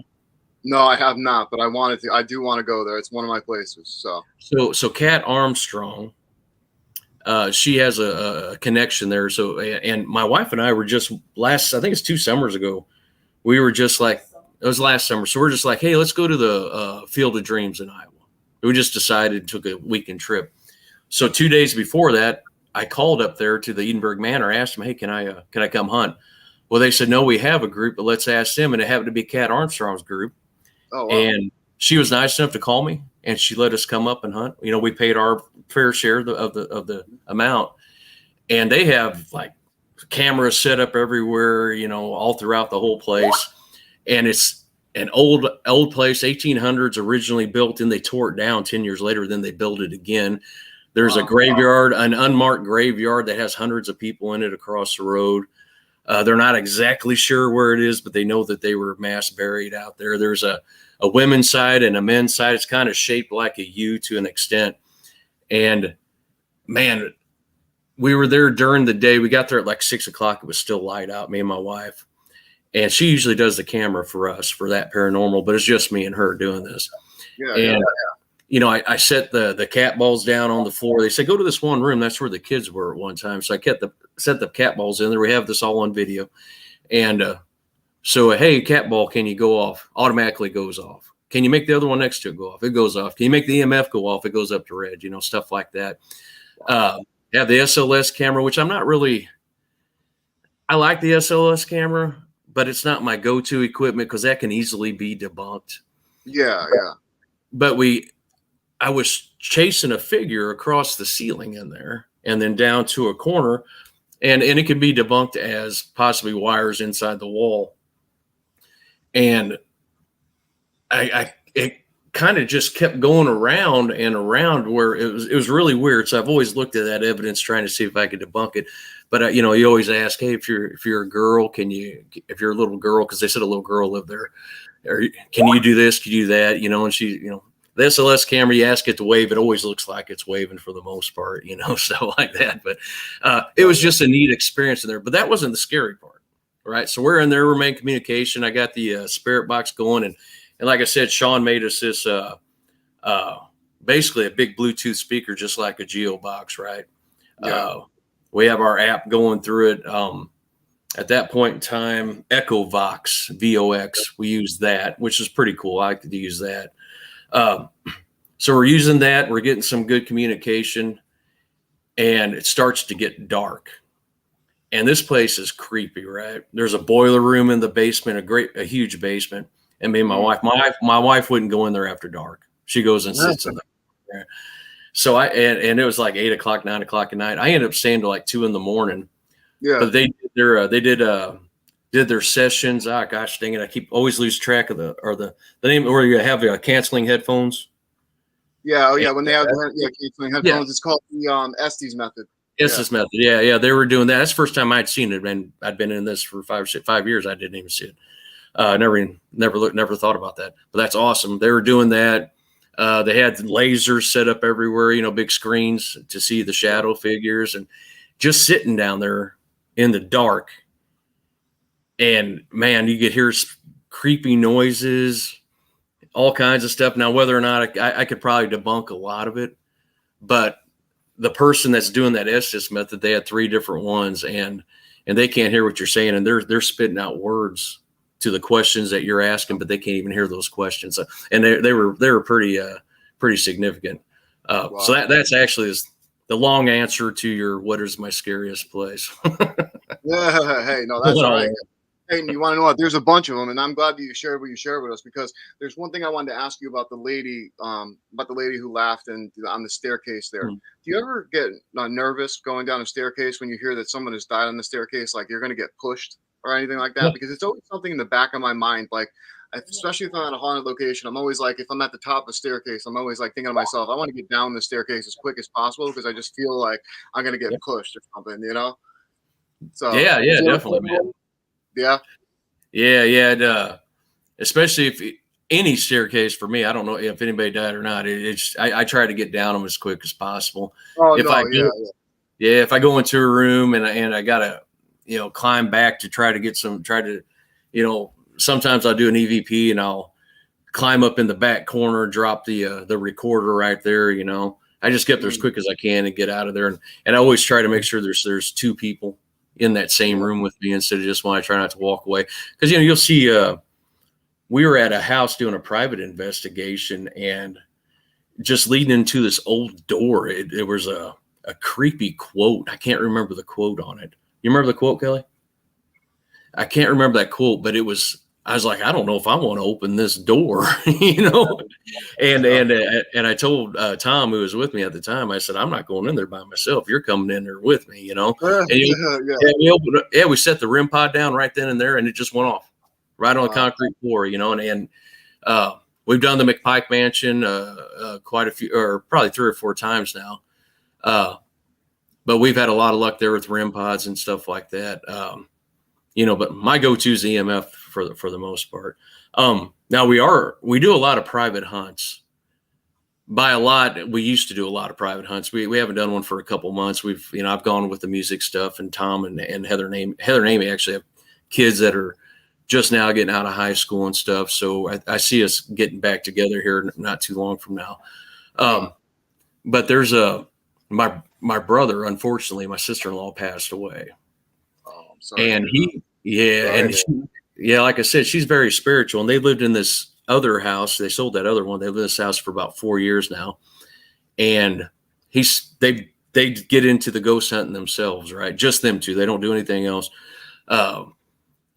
No, I have not, but I do want to go there. It's one of my places. So Kat Armstrong, she has a connection there. So, and my wife and I were just I think it's 2 summers ago, we were just like, it was last summer. So we're just like, hey, let's go to the Field of Dreams in Iowa. We just decided, took a weekend trip. So 2 days before that, I called up there to the Edinburgh Manor, asked them, hey, can I come hunt? Well, they said, no, we have a group, but let's ask them. And it happened to be Kat Armstrong's group. Oh, wow. And she was nice enough to call me, and she let us come up and hunt. You know, we paid our fair share of the amount, and they have like cameras set up everywhere, you know, all throughout the whole place. And it's an old place, 1800s originally built, and they tore it down 10 years later. Then they built it again. There's a graveyard, an unmarked graveyard that has hundreds of people in it across the road. They're not exactly sure where it is, but they know that they were mass buried out there. There's a women's side and a men's side. It's kind of shaped like a U to an extent. And man, we were there during the day. We got there at like 6 o'clock. It was still light out, me and my wife. And she usually does the camera for us for that paranormal, but it's just me and her doing this. You know, I set the cat balls down on the floor. They said, go to this one room. That's where the kids were at one time. So I set the cat balls in there. We have this all on video. And so, hey, cat ball, can you go off? Automatically goes off. Can you make the other one next to it go off? It goes off. Can you make the EMF go off? It goes up to red, you know, stuff like that. Have the SLS camera, which I'm not really, I like the SLS camera, but it's not my go-to equipment because that can easily be debunked. But I was chasing a figure across the ceiling in there and then down to a corner, and it could be debunked as possibly wires inside the wall. And it kind of just kept going around and around where it was really weird. So I've always looked at that evidence trying to see if I could debunk it. But you know, you always ask, hey, if you're a girl, if you're a little girl, because they said a little girl lived there, can you do this? Can you do that? You know, and she, you know, the SLS camera, you ask it to wave, it always looks like it's waving for the most part, you know, so like that. But it was just a neat experience in there. But that wasn't the scary part, right? So we're in there, we're making communication. I got the spirit box going, and like I said, Sean made us this basically a big Bluetooth speaker, just like a Geo box, right? Yeah. We have our app going through it. At that point in time, Echo Vox, VOX, we used that, which is pretty cool. I like to use that. So we're using that. We're getting some good communication, and it starts to get dark. And this place is creepy, right? There's a boiler room in the basement, a huge basement. And me and my wife wouldn't go in there after dark. She goes and sits in there. So and it was like 8 o'clock, 9 o'clock at night. I ended up staying till like 2 a.m. Yeah. But they did their sessions. Ah, gosh dang it. I always lose track of the name where you have canceling headphones. Yeah. Oh yeah. When they have canceling headphones, it's called the Estes method. Estes method. Yeah. Yeah. They were doing that. That's the first time I'd seen it. And I'd been in this for 5 years. I didn't even see it. Never thought about that, but that's awesome. They were doing that. They had lasers set up everywhere, you know, big screens to see the shadow figures, and just sitting down there in the dark. And man, you could hear creepy noises, all kinds of stuff. Now, whether or not I could probably debunk a lot of it, but the person that's doing that Estes method, they had 3 different ones, and they can't hear what you're saying, and they're spitting out words to the questions that you're asking, but they can't even hear those questions. And they were pretty significant. Wow. So that's actually the long answer to your what is my scariest place. Yeah, hey, no, that's all right. Hey, you want to know what? There's a bunch of them, and I'm glad that you shared what you shared with us, because there's one thing I wanted to ask you about the lady who laughed on the staircase there. Mm-hmm. Do you ever get nervous going down a staircase when you hear that someone has died on the staircase, like you're going to get pushed or anything like that? Yeah. Because it's always something in the back of my mind, like, especially if I'm at a haunted location, I'm always like, if I'm at the top of a staircase, I'm always like thinking to myself, I want to get down the staircase as quick as possible, because I just feel like I'm going to get pushed or something, you know? So yeah, definitely, man. Yeah. Especially if any staircase for me, I don't know if anybody died or not. I try to get down them as quick as possible. If I go into a room and I gotta, you know, climb back to try to, you know, sometimes I'll do an EVP and I'll climb up in the back corner, drop the recorder right there. You know, I just get there as quick as I can and get out of there. And I always try to make sure there's 2 people in that same room with me instead of just one. I try not to walk away, because, you know, you'll see, we were at a house doing a private investigation, and just leading into this old door, it was a creepy quote. I can't remember the quote on it. You remember the quote, Kelly? I can't remember that quote, but I was like, I don't know if I want to open this door, you know? And I told Tom, who was with me at the time, I said, I'm not going in there by myself. You're coming in there with me, you know? We set the REM pod down right then and there, and it just went off right on the concrete floor, you know? And we've done the McPike Mansion quite a few, or probably 3 or 4 times now. But we've had a lot of luck there with REM pods and stuff like that. You know, but my go-to is EMF for the most part. Now we do a lot of private hunts. By a lot, we used to do a lot of private hunts. We haven't done one for a couple months. I've gone with the music stuff, and Tom and Heather and Amy actually have kids that are just now getting out of high school and stuff. So I see us getting back together here not too long from now. But there's my brother, unfortunately, my sister-in-law passed away. Sorry. And like I said, she's very spiritual, and they lived in this other house. They sold that other one. They lived in this house for about 4 years now, and they get into the ghost hunting themselves, right? Just them two. They don't do anything else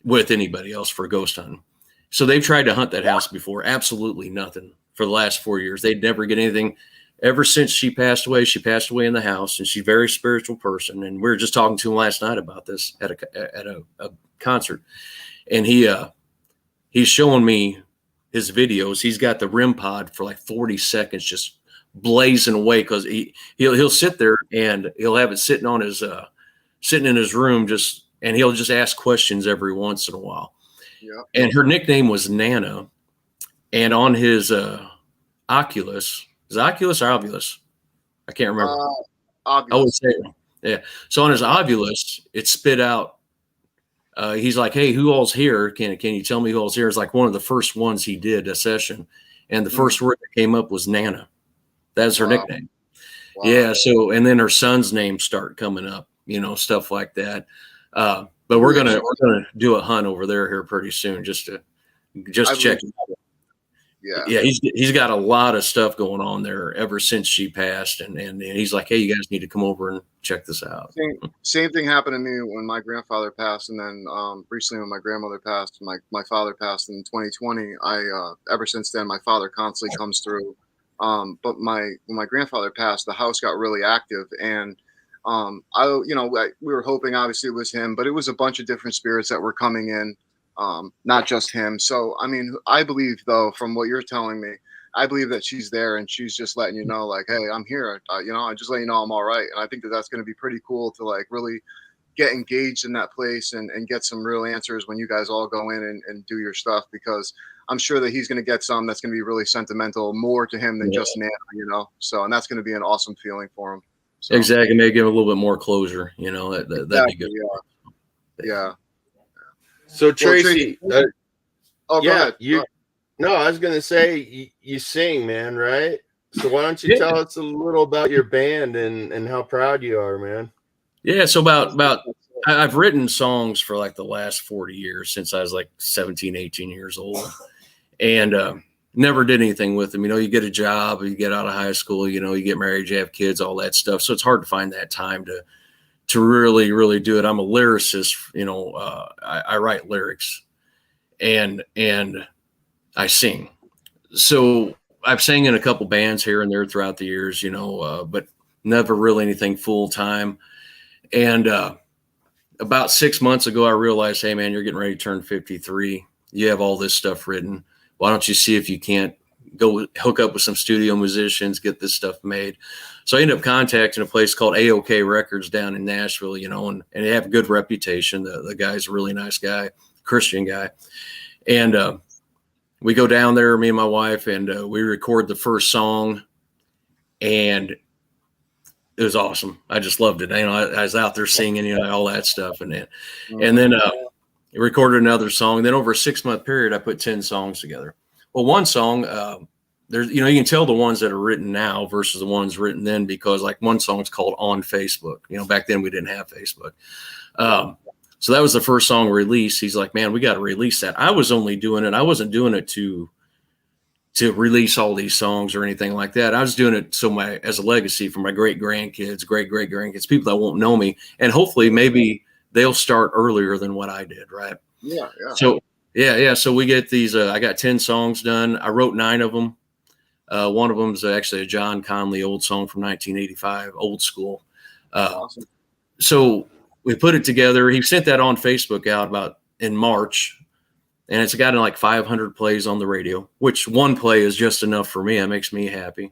with anybody else for ghost hunting. So they've tried to hunt that house before. Absolutely nothing for the last 4 years. They'd never get anything. Ever since she passed away in the house, and she's a very spiritual person. And we were just talking to him last night about this at a concert, and he's showing me his videos. He's got the REM pod for like 40 seconds, just blazing away, because he'll sit there and he'll have it sitting on his sitting in his room and he'll just ask questions every once in a while. Yeah. And her nickname was Nana. And on his Oculus, is it Oculus or Ovilus? I can't remember. I would say, yeah. So on his Ovilus, it spit out. He's like, "Hey, who all's here? Can you tell me who all's here?" It's like one of the first ones he did a session, and the first word that came up was Nana. That's her nickname. Wow. Yeah. So, and then her son's names start coming up, stuff like that. But we're gonna do a hunt over there here pretty soon, just to check it out. Yeah, he's got a lot of stuff going on there ever since she passed, and he's like, "Hey, you guys need to come over and check this out." Same thing happened to me when my grandfather passed, and then recently when my grandmother passed, my father passed in 2020. Ever since then, my father constantly comes through. But when my grandfather passed, the house got really active, and we were hoping obviously it was him, but it was a bunch of different spirits that were coming in. Not just him. So, I mean, I believe though, from what you're telling me, I believe that she's there and she's just letting you know, like, hey, I'm here. I just let you know I'm all right. And I think that that's going to be pretty cool to like really get engaged in that place and get some real answers when you guys all go in and do your stuff, because I'm sure that he's going to get some that's going to be really sentimental, more to him than just Nana, So, and that's going to be an awesome feeling for him. So, exactly. Maybe give him a little bit more closure, that'd be good. Yeah. So Tracy, go ahead. No, I was gonna say you sing, man, right? So why don't you tell us a little about your band and how proud you are, man? Yeah, so about I've written songs for like the last 40 years, since I was like 17, 18 years old, and never did anything with them. You get a job, you get out of high school, you get married, you have kids, all that stuff. So it's hard to find that time to really, really do it. I'm a lyricist, I write lyrics and I sing. So I've sang in a couple bands here and there throughout the years, but never really anything full time. And about 6 months ago, I realized, hey man, you're getting ready to turn 53. You have all this stuff written. Why don't you see if you can't go hook up with some studio musicians, get this stuff made? So I ended up contacting a place called A-OK Records down in Nashville, and they have a good reputation. The guy's a really nice guy, Christian guy. And we go down there, me and my wife, and we record the first song, and it was awesome. I just loved it. I was out there singing, all that stuff. And then we recorded another song. Then over a 6-month period, I put 10 songs together. Well, one song, there's, you can tell the ones that are written now versus the ones written then, because like one song's called On Facebook. Back then we didn't have Facebook. So that was the first song released. He's like, man, we got to release that. I was only doing it. I wasn't doing it to release all these songs or anything like that. I was doing it as a legacy for my great grandkids, people that won't know me. And hopefully maybe they'll start earlier than what I did. Right. Yeah. So So we get these, I got 10 songs done. I wrote 9 of them. One of them is actually a John Conley old song from 1985, old school. Awesome. So we put it together. He sent that on Facebook out about in March, and it's gotten like 500 plays on the radio, which one play is just enough for me. It makes me happy.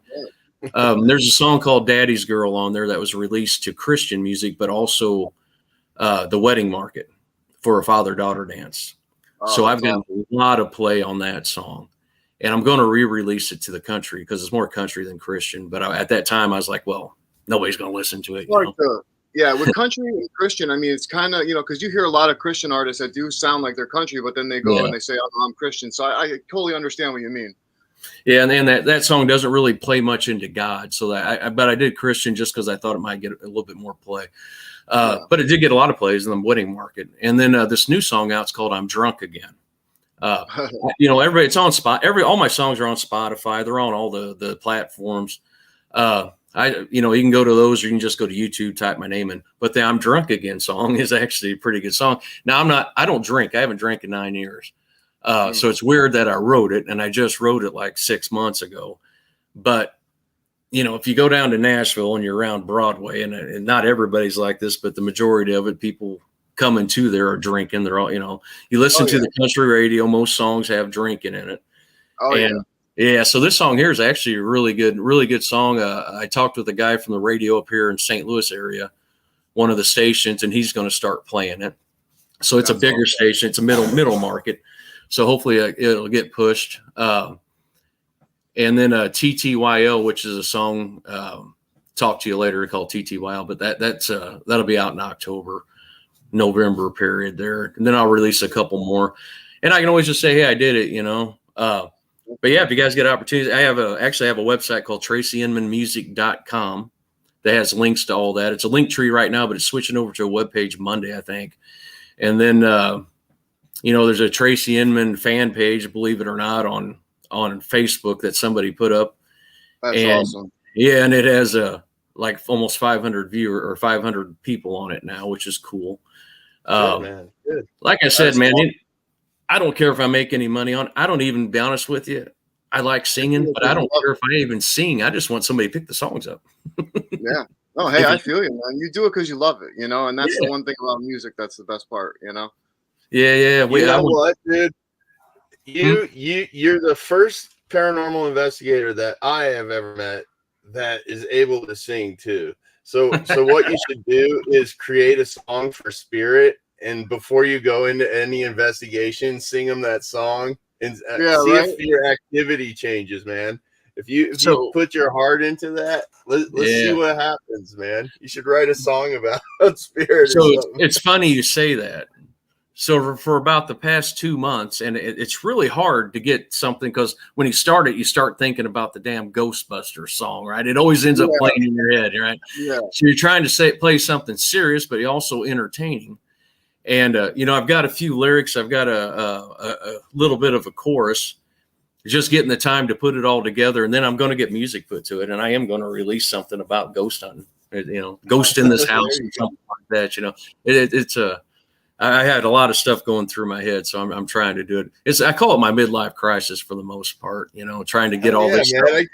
There's a song called Daddy's Girl on there that was released to Christian music, but also the wedding market for a father-daughter dance. So I've got a lot of play on that song. And I'm going to re-release it to the country because it's more country than Christian. But at that time, I was like, well, nobody's going to listen to it. With country and Christian, I mean, it's kind of, because you hear a lot of Christian artists that do sound like they're country, but then they go and they say, oh, I'm Christian. So I totally understand what you mean. Yeah, and that song doesn't really play much into God. So but I did Christian just because I thought it might get a little bit more play. But it did get a lot of plays in the wedding market. And then this new song out, it's called I'm Drunk Again. Everybody, it's on spot. All my songs are on Spotify. They're on all the platforms. You can go to those, or you can just go to YouTube, type my name in. But the I'm Drunk Again song is actually a pretty good song. Now I don't drink. I haven't drank in 9 years. So it's weird that I wrote it, and I just wrote it like 6 months ago. But if you go down to Nashville and you're around Broadway, and not everybody's like this, but the majority of it, people coming to there are drinking. They're all, you listen to the country radio, most songs have drinking in it. So this song here is actually a really good song. I talked with a guy from the radio up here in St. Louis area one of the stations, and he's going to start playing it. So it's That's a bigger awesome. station. It's a middle market. So hopefully it'll get pushed. And then TTYL, which is a song, talk to you later, called TTYL, but that'll be out in October, November period there. And then I'll release a couple more, and I can always just say, hey, I did it, but yeah, if you guys get opportunities, I actually have a website called TracyInmanmusic.com that has links to all that. It's a link tree right now, but it's switching over to a webpage Monday, I think. And then, there's a Tracy Inman fan page, believe it or not, on Facebook that somebody put up. That's awesome. Yeah, and it has like almost 500 viewers or 500 people on it now, which is cool. Good, man. Good. Like I said, That's man, awesome. I don't care if I make any money on it. I don't even, be honest with you, I like singing, but I don't care if I even sing. I just want somebody to pick the songs up. Yeah. Oh, hey, I feel you, man. You do it because you love it, and that's the one thing about music that's the best part, Yeah. You know what, dude? You're the first paranormal investigator that I have ever met that is able to sing too. So what you should do is create a song for spirit, and before you go into any investigation, sing them that song and see if your activity changes, man. If you put your heart into that, let's see what happens, man. You should write a song about spirit. So it's funny you say that. So for about the past 2 months, and it's really hard to get something, because when you start it, you start thinking about the damn Ghostbusters song, right? It always ends up playing in your head, right? Yeah. So you're trying to play something serious, but also entertaining. And, I've got a few lyrics. I've got a little bit of a chorus, just getting the time to put it all together. And then I'm going to get music put to it. And I am going to release something about ghost hunting, ghost in this house and something like that. I had a lot of stuff going through my head, so I'm trying to do it. I call it my midlife crisis for the most part, trying to get all this stuff. I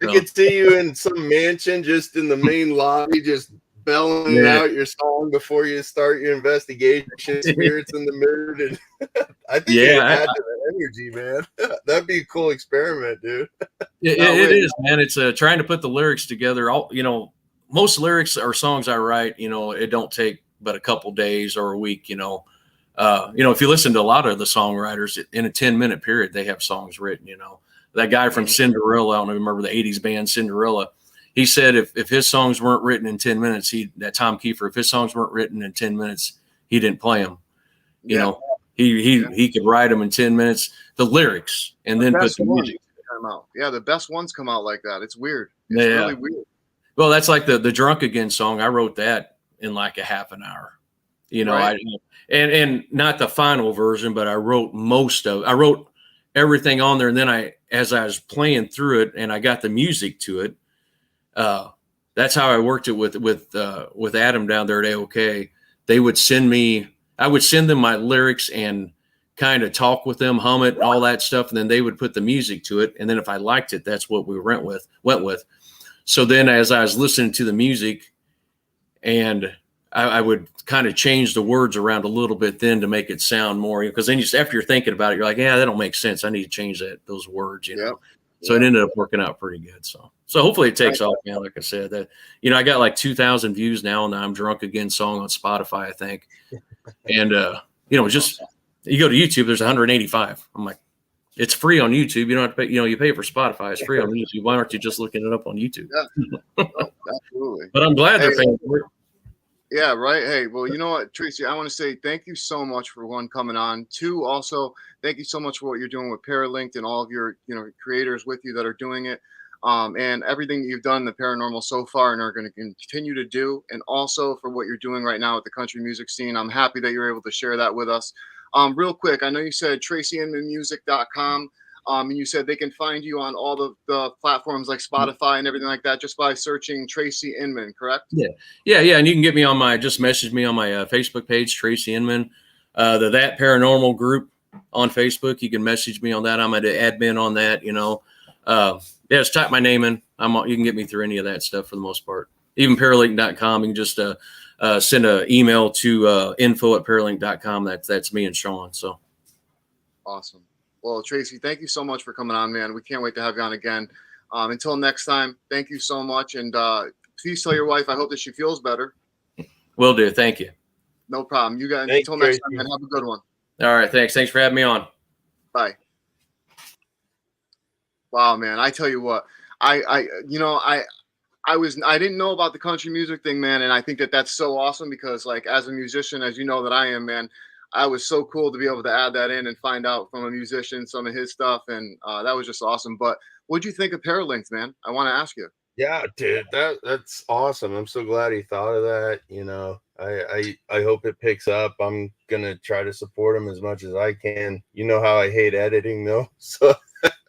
could see you in some mansion, just in the main lobby, just belling out your song before you start your investigation. Spirits in the mood, and I think you add to the energy, man. That'd be a cool experiment, dude. It is, man. It's trying to put the lyrics together. Most lyrics or songs I write, it don't take but a couple days or a week. If you listen to a lot of the songwriters, in a 10-minute period, they have songs written. That guy from Cinderella, I don't remember the 80s band Cinderella. He said if his songs weren't written in 10 minutes, Tom Kiefer, if his songs weren't written in 10 minutes, he didn't play them. He could write them in 10 minutes, the lyrics, and then put the music. Come out. Yeah, the best ones come out like that. It's weird. It's really weird. Well, that's like the Drunk Again song. I wrote that in like a half an hour. Right. And not the final version, but I wrote I wrote everything on there, and then as I was playing through it and I got the music to it, that's how I worked it with Adam down there at AOK. I would send them my lyrics and kind of talk with them, hum it, all that stuff, and then they would put the music to it. And then if I liked it, that's what we went with. So then as I was listening to the music, and I would kind of change the words around a little bit then to make it sound more, because then after you're thinking about it, you're like, yeah, that don't make sense. I need to change those words, So it ended up working out pretty good. So hopefully it takes off, man. Like I said, that, I got like 2,000 views now on the I'm Drunk Again song on Spotify, I think. And, just, you go to YouTube, there's 185. I'm like, it's free on YouTube. You don't have to pay, you pay for Spotify. It's free on YouTube. Why aren't you just looking it up on YouTube? Yeah, absolutely. But I'm glad they're paying for it. Yeah, right. Hey, well, you know what, Tracy, I want to say thank you so much for coming on. 2, also, thank you so much for what you're doing with Paralinked and all of your, creators with you that are doing it. And everything that you've done in the paranormal so far and are going to continue to do. And also for what you're doing right now with the country music scene. I'm happy that you're able to share that with us. Real quick, I know you said TracyInmanmusic.com. And you said they can find you on all the platforms like Spotify and everything like that just by searching Tracy Inman, correct? Yeah. And you can get me just message me on my Facebook page, Tracy Inman, that paranormal group on Facebook. You can message me on that. I'm an admin on that, just type my name in. You can get me through any of that stuff for the most part. Even Paralinc.com, you can just send an email to info@paralinc.com. That's me and Sean. So awesome. Well, Tracy, thank you so much for coming on, man. We can't wait to have you on again. Until next time, thank you so much. And please tell your wife, I hope that she feels better. Will do. Thank you. No problem. You guys, Thanks, until next Tracy. time, man, have a good one. All right. Thanks. Thanks for having me on. Bye. Wow, man. I tell you what, I didn't know about the country music thing, man. And I think that that's so awesome because, like, as a musician, as you know that I am, man, I was so cool to be able to add that in and find out from a musician some of his stuff. And that was just awesome. But what'd you think of Paralinks, man? I want to ask you. Yeah, dude, that's awesome. I'm so glad he thought of that. You know, I hope it picks up. I'm gonna try to support him as much as I can. You know how I hate editing though, so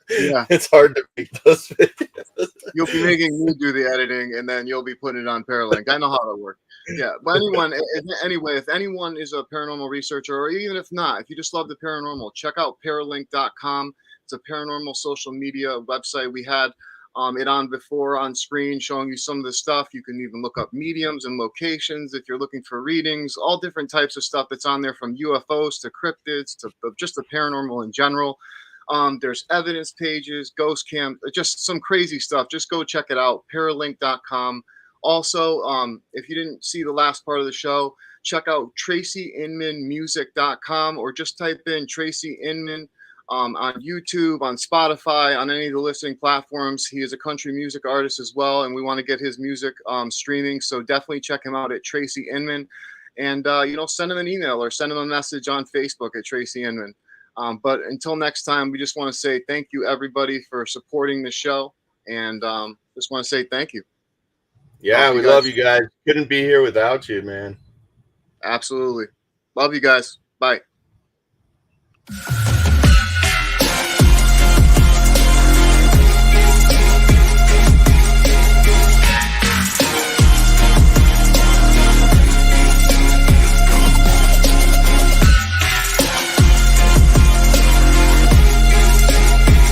Yeah. it's hard to make those videos. You'll be making me do the editing, and then you'll be putting it on Paralink. I know how that works. Yeah, but anyway, if anyone is a paranormal researcher, or even if not, if you just love the paranormal, check out paralink.com. It's a paranormal social media website. We had it on before on screen, showing you some of the stuff. You can even look up mediums and locations if you're looking for readings. All different types of stuff that's on there, from UFOs to cryptids to just the paranormal in general. There's evidence pages, ghost cam, just some crazy stuff. Just go check it out, paralink.com. Also, if you didn't see the last part of the show, check out tracyinmanmusic.com, or just type in Tracy Inman on YouTube, on Spotify, on any of the listening platforms. He is a country music artist as well, and we want to get his music streaming. So definitely check him out at Tracy Inman. And, send him an email or send him a message on Facebook at Tracy Inman. But until next time, we just want to say thank you, everybody, for supporting the show. And just want to say thank you. Yeah, we love you guys. Couldn't be here without you, man. Absolutely. Love you guys. Bye.